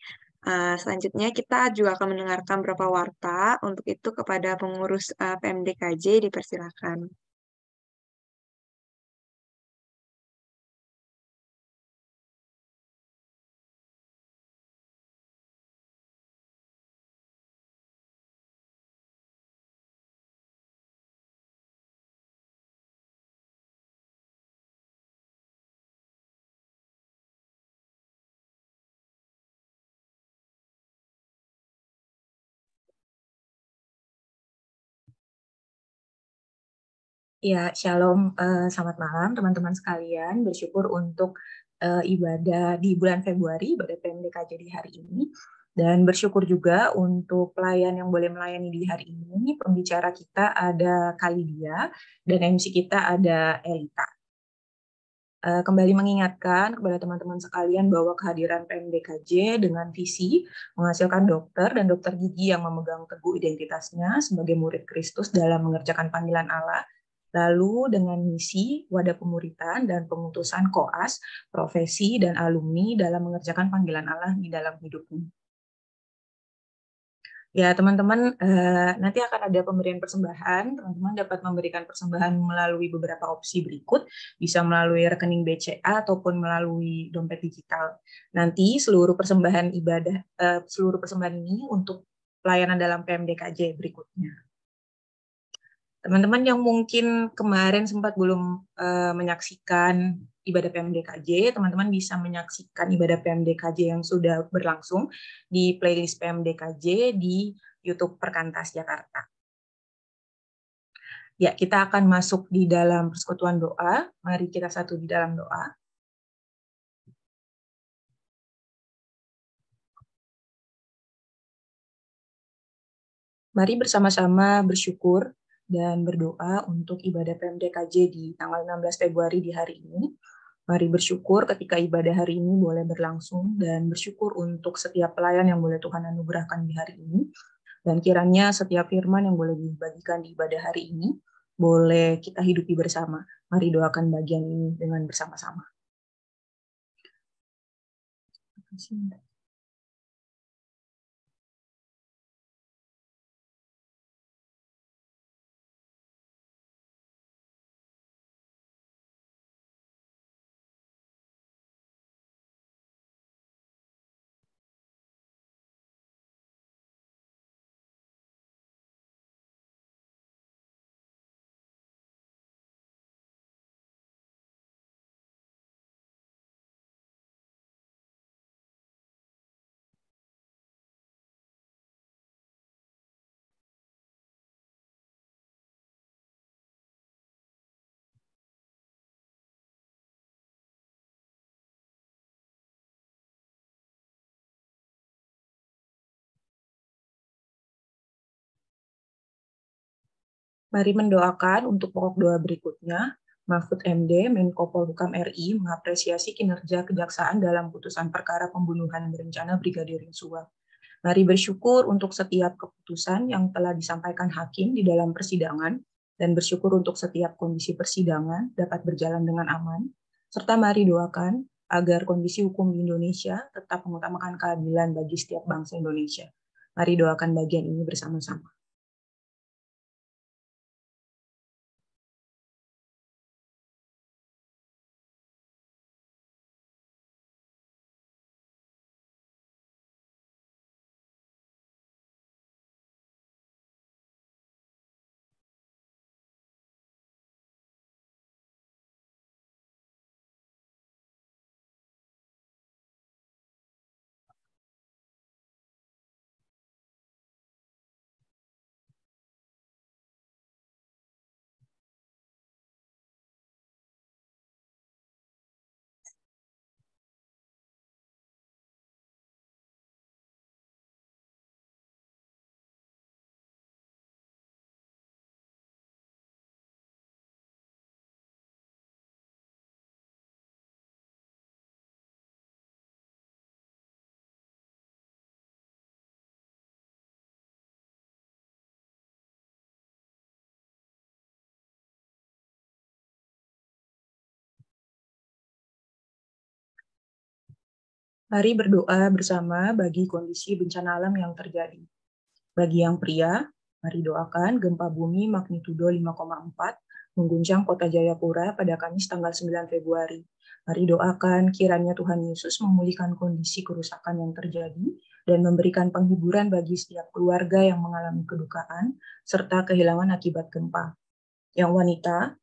Selanjutnya kita juga akan mendengarkan beberapa warta. Untuk itu kepada pengurus PMDKJ dipersilakan. Ya, shalom, selamat malam teman-teman sekalian. Bersyukur untuk ibadah di bulan Februari, ibadah PMDKJ di hari ini. Dan bersyukur juga untuk pelayan yang boleh melayani di hari ini. Pembicara kita ada Kak Lydia, dan MC kita ada Elita. Kembali mengingatkan kepada teman-teman sekalian bahwa kehadiran PMDKJ dengan visi menghasilkan dokter dan dokter gigi yang memegang teguh identitasnya sebagai murid Kristus dalam mengerjakan panggilan Allah, lalu dengan misi, wadah pemuritan, dan pengutusan koas, profesi, dan alumni dalam mengerjakan panggilan Allah di dalam hidupnya. Ya, teman-teman, nanti akan ada pemberian persembahan. Teman-teman dapat memberikan persembahan melalui beberapa opsi berikut, bisa melalui rekening BCA ataupun melalui dompet digital. Nanti seluruh persembahan ini untuk pelayanan dalam PMDKJ berikutnya. Teman-teman yang mungkin kemarin sempat belum menyaksikan ibadah PMDKJ, teman-teman bisa menyaksikan ibadah PMDKJ yang sudah berlangsung di playlist PMDKJ di YouTube Perkantas Jakarta. Ya, kita akan masuk di dalam persekutuan doa. Mari kita satu di dalam doa. Mari bersama-sama bersyukur dan berdoa untuk ibadah PMDKJ di tanggal 16 Februari di hari ini. Mari bersyukur ketika ibadah hari ini boleh berlangsung, dan bersyukur untuk setiap pelayan yang boleh Tuhan anugerahkan di hari ini. Dan kiranya setiap firman yang boleh dibagikan di ibadah hari ini boleh kita hidupi bersama. Mari doakan bagian ini dengan bersama-sama. Terima kasih. Mari mendoakan untuk pokok doa berikutnya. Mahfud MD, Menko Polhukam RI, mengapresiasi kinerja Kejaksaan dalam putusan perkara pembunuhan berencana Brigadir Yosua. Mari bersyukur untuk setiap keputusan yang telah disampaikan hakim di dalam persidangan, dan bersyukur untuk setiap kondisi persidangan dapat berjalan dengan aman. Serta mari doakan agar kondisi hukum di Indonesia tetap mengutamakan keadilan bagi setiap bangsa Indonesia. Mari doakan bagian ini bersama-sama. Mari berdoa bersama bagi kondisi bencana alam yang terjadi. Bagi yang pria, mari doakan gempa bumi magnitudo 5,4 mengguncang kota Jayapura pada Kamis tanggal 9 Februari. Mari doakan kiranya Tuhan Yesus memulihkan kondisi kerusakan yang terjadi dan memberikan penghiburan bagi setiap keluarga yang mengalami kedukaan serta kehilangan akibat gempa. Yang wanita,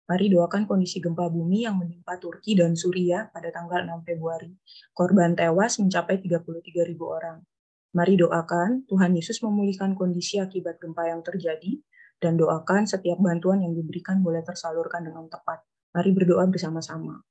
mari doakan kondisi gempa bumi yang menimpa Turki dan Suriah pada tanggal 6 Februari. Korban tewas mencapai 33.000 orang. Mari doakan Tuhan Yesus memulihkan kondisi akibat gempa yang terjadi dan doakan setiap bantuan yang diberikan boleh tersalurkan dengan tepat. Mari berdoa bersama-sama.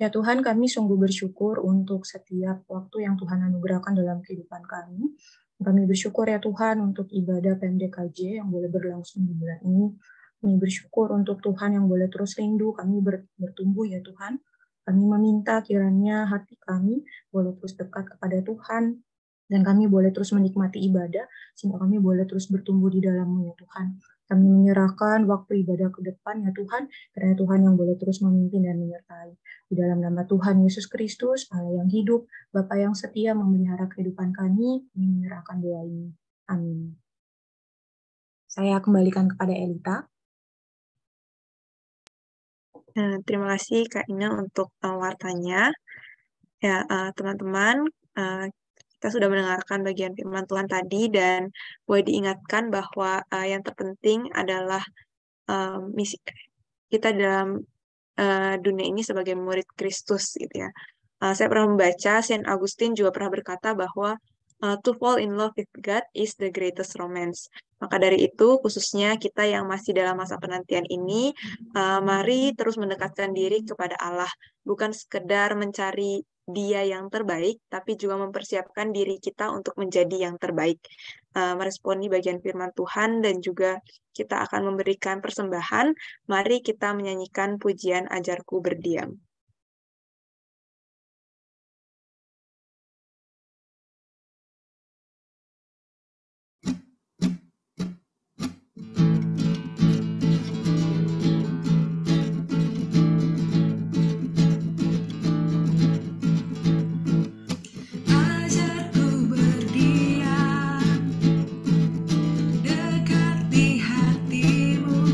Ya Tuhan, kami sungguh bersyukur untuk setiap waktu yang Tuhan anugerahkan dalam kehidupan kami. Kami bersyukur ya Tuhan untuk ibadah PMDKJ yang boleh berlangsung di bulan ini. Kami bersyukur untuk Tuhan yang boleh terus rindu kami bertumbuh ya Tuhan. Kami meminta kiranya hati kami boleh terus dekat kepada Tuhan, dan kami boleh terus menikmati ibadah, sehingga kami boleh terus bertumbuh di dalam-Mu ya Tuhan. Kami menyerahkan waktu ibadah ke depan ya Tuhan, karena Tuhan yang boleh terus memimpin dan menyertai. Di dalam nama Tuhan Yesus Kristus, Allah yang hidup, Bapa yang setia memelihara kehidupan kami menyerahkan doa ini. Amin. Saya kembalikan kepada Elita. Terima kasih Kak Ina untuk wartanya. Ya, teman-teman, kita sudah mendengarkan bagian firman Tuhan tadi, dan boleh diingatkan bahwa yang terpenting adalah misi kita dalam dunia ini sebagai murid Kristus, gitu ya. Saya pernah membaca, Saint Augustine juga pernah berkata bahwa to fall in love with God is the greatest romance. Maka dari itu, khususnya kita yang masih dalam masa penantian ini, mari terus mendekatkan diri kepada Allah. Bukan sekedar mencari Dia yang terbaik, tapi juga mempersiapkan diri kita untuk menjadi yang terbaik. Meresponi bagian firman Tuhan, dan juga kita akan memberikan persembahan. Mari kita menyanyikan pujian Ajarku Berdiam. Dekati hatimu.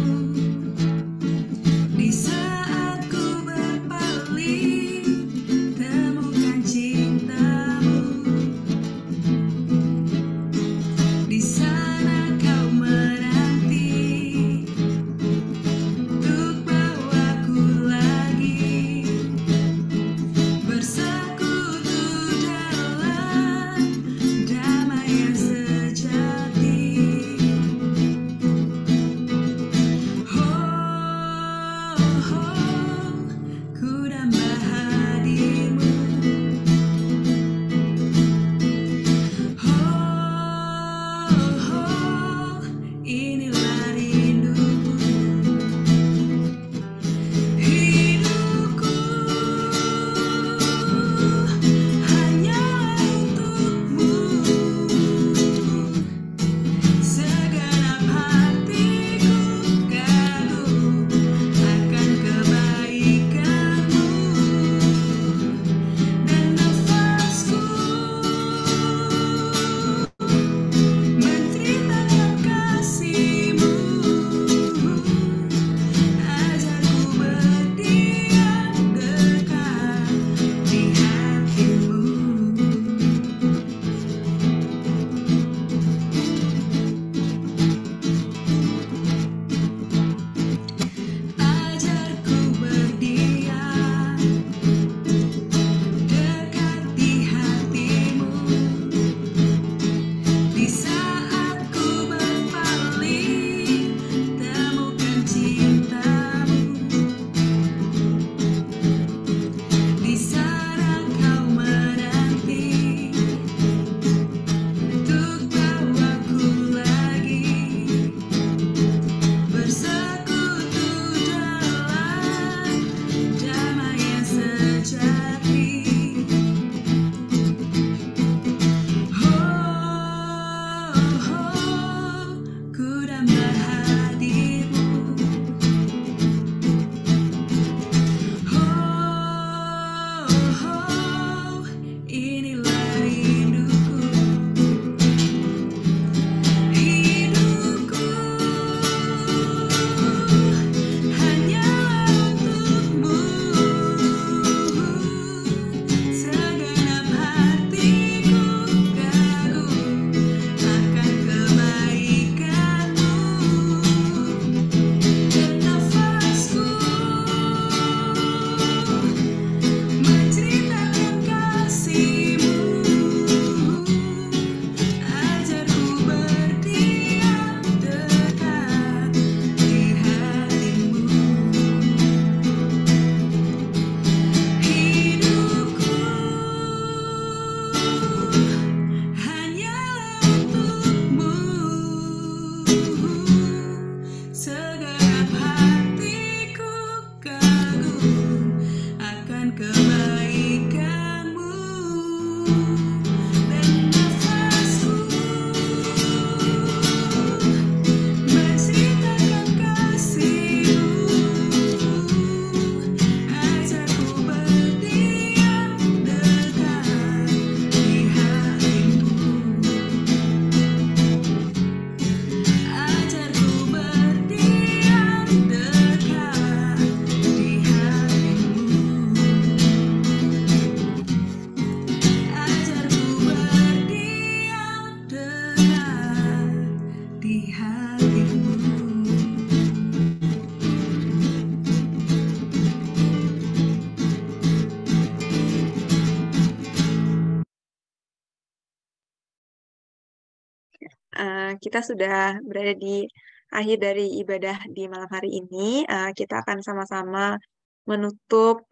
kita sudah berada di akhir dari ibadah di malam hari ini. Kita akan sama-sama menutup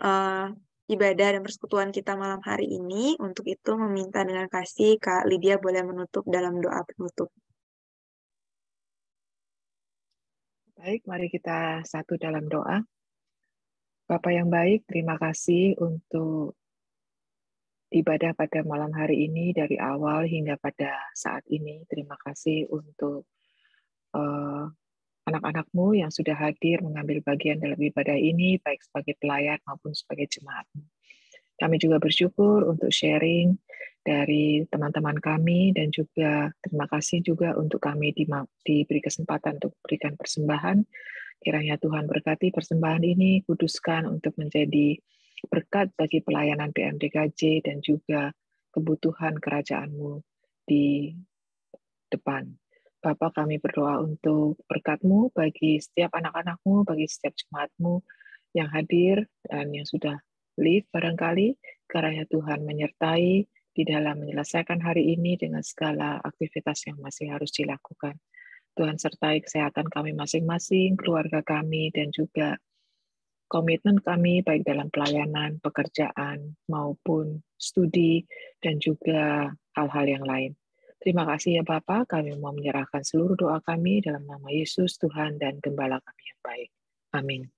ibadah dan persekutuan kita malam hari ini. Untuk itu meminta dengan kasih Kak Lydia boleh menutup dalam doa penutup. Baik, mari kita satu dalam doa. Bapa yang baik, terima kasih untuk ibadah pada malam hari ini dari awal hingga pada saat ini. Terima kasih untuk anak-anak-Mu yang sudah hadir mengambil bagian dalam ibadah ini, baik sebagai pelayan maupun sebagai jemaat. Kami juga bersyukur untuk sharing dari teman-teman kami dan juga terima kasih juga untuk kami diberi kesempatan untuk berikan persembahan. Kiranya Tuhan berkati persembahan ini, kuduskan untuk menjadi berkat bagi pelayanan PMDKJ dan juga kebutuhan kerajaan-Mu di depan. Bapa, kami berdoa untuk berkat-Mu bagi setiap anak-anak-Mu, bagi setiap jemaat-Mu yang hadir dan yang sudah leave barangkali, kiranya Tuhan menyertai di dalam menyelesaikan hari ini dengan segala aktivitas yang masih harus dilakukan. Tuhan sertai kesehatan kami masing-masing, keluarga kami, dan juga komitmen kami baik dalam pelayanan, pekerjaan, maupun studi, dan juga hal-hal yang lain. Terima kasih ya Bapak, kami mau menyerahkan seluruh doa kami dalam nama Yesus, Tuhan dan Gembala kami yang baik. Amin.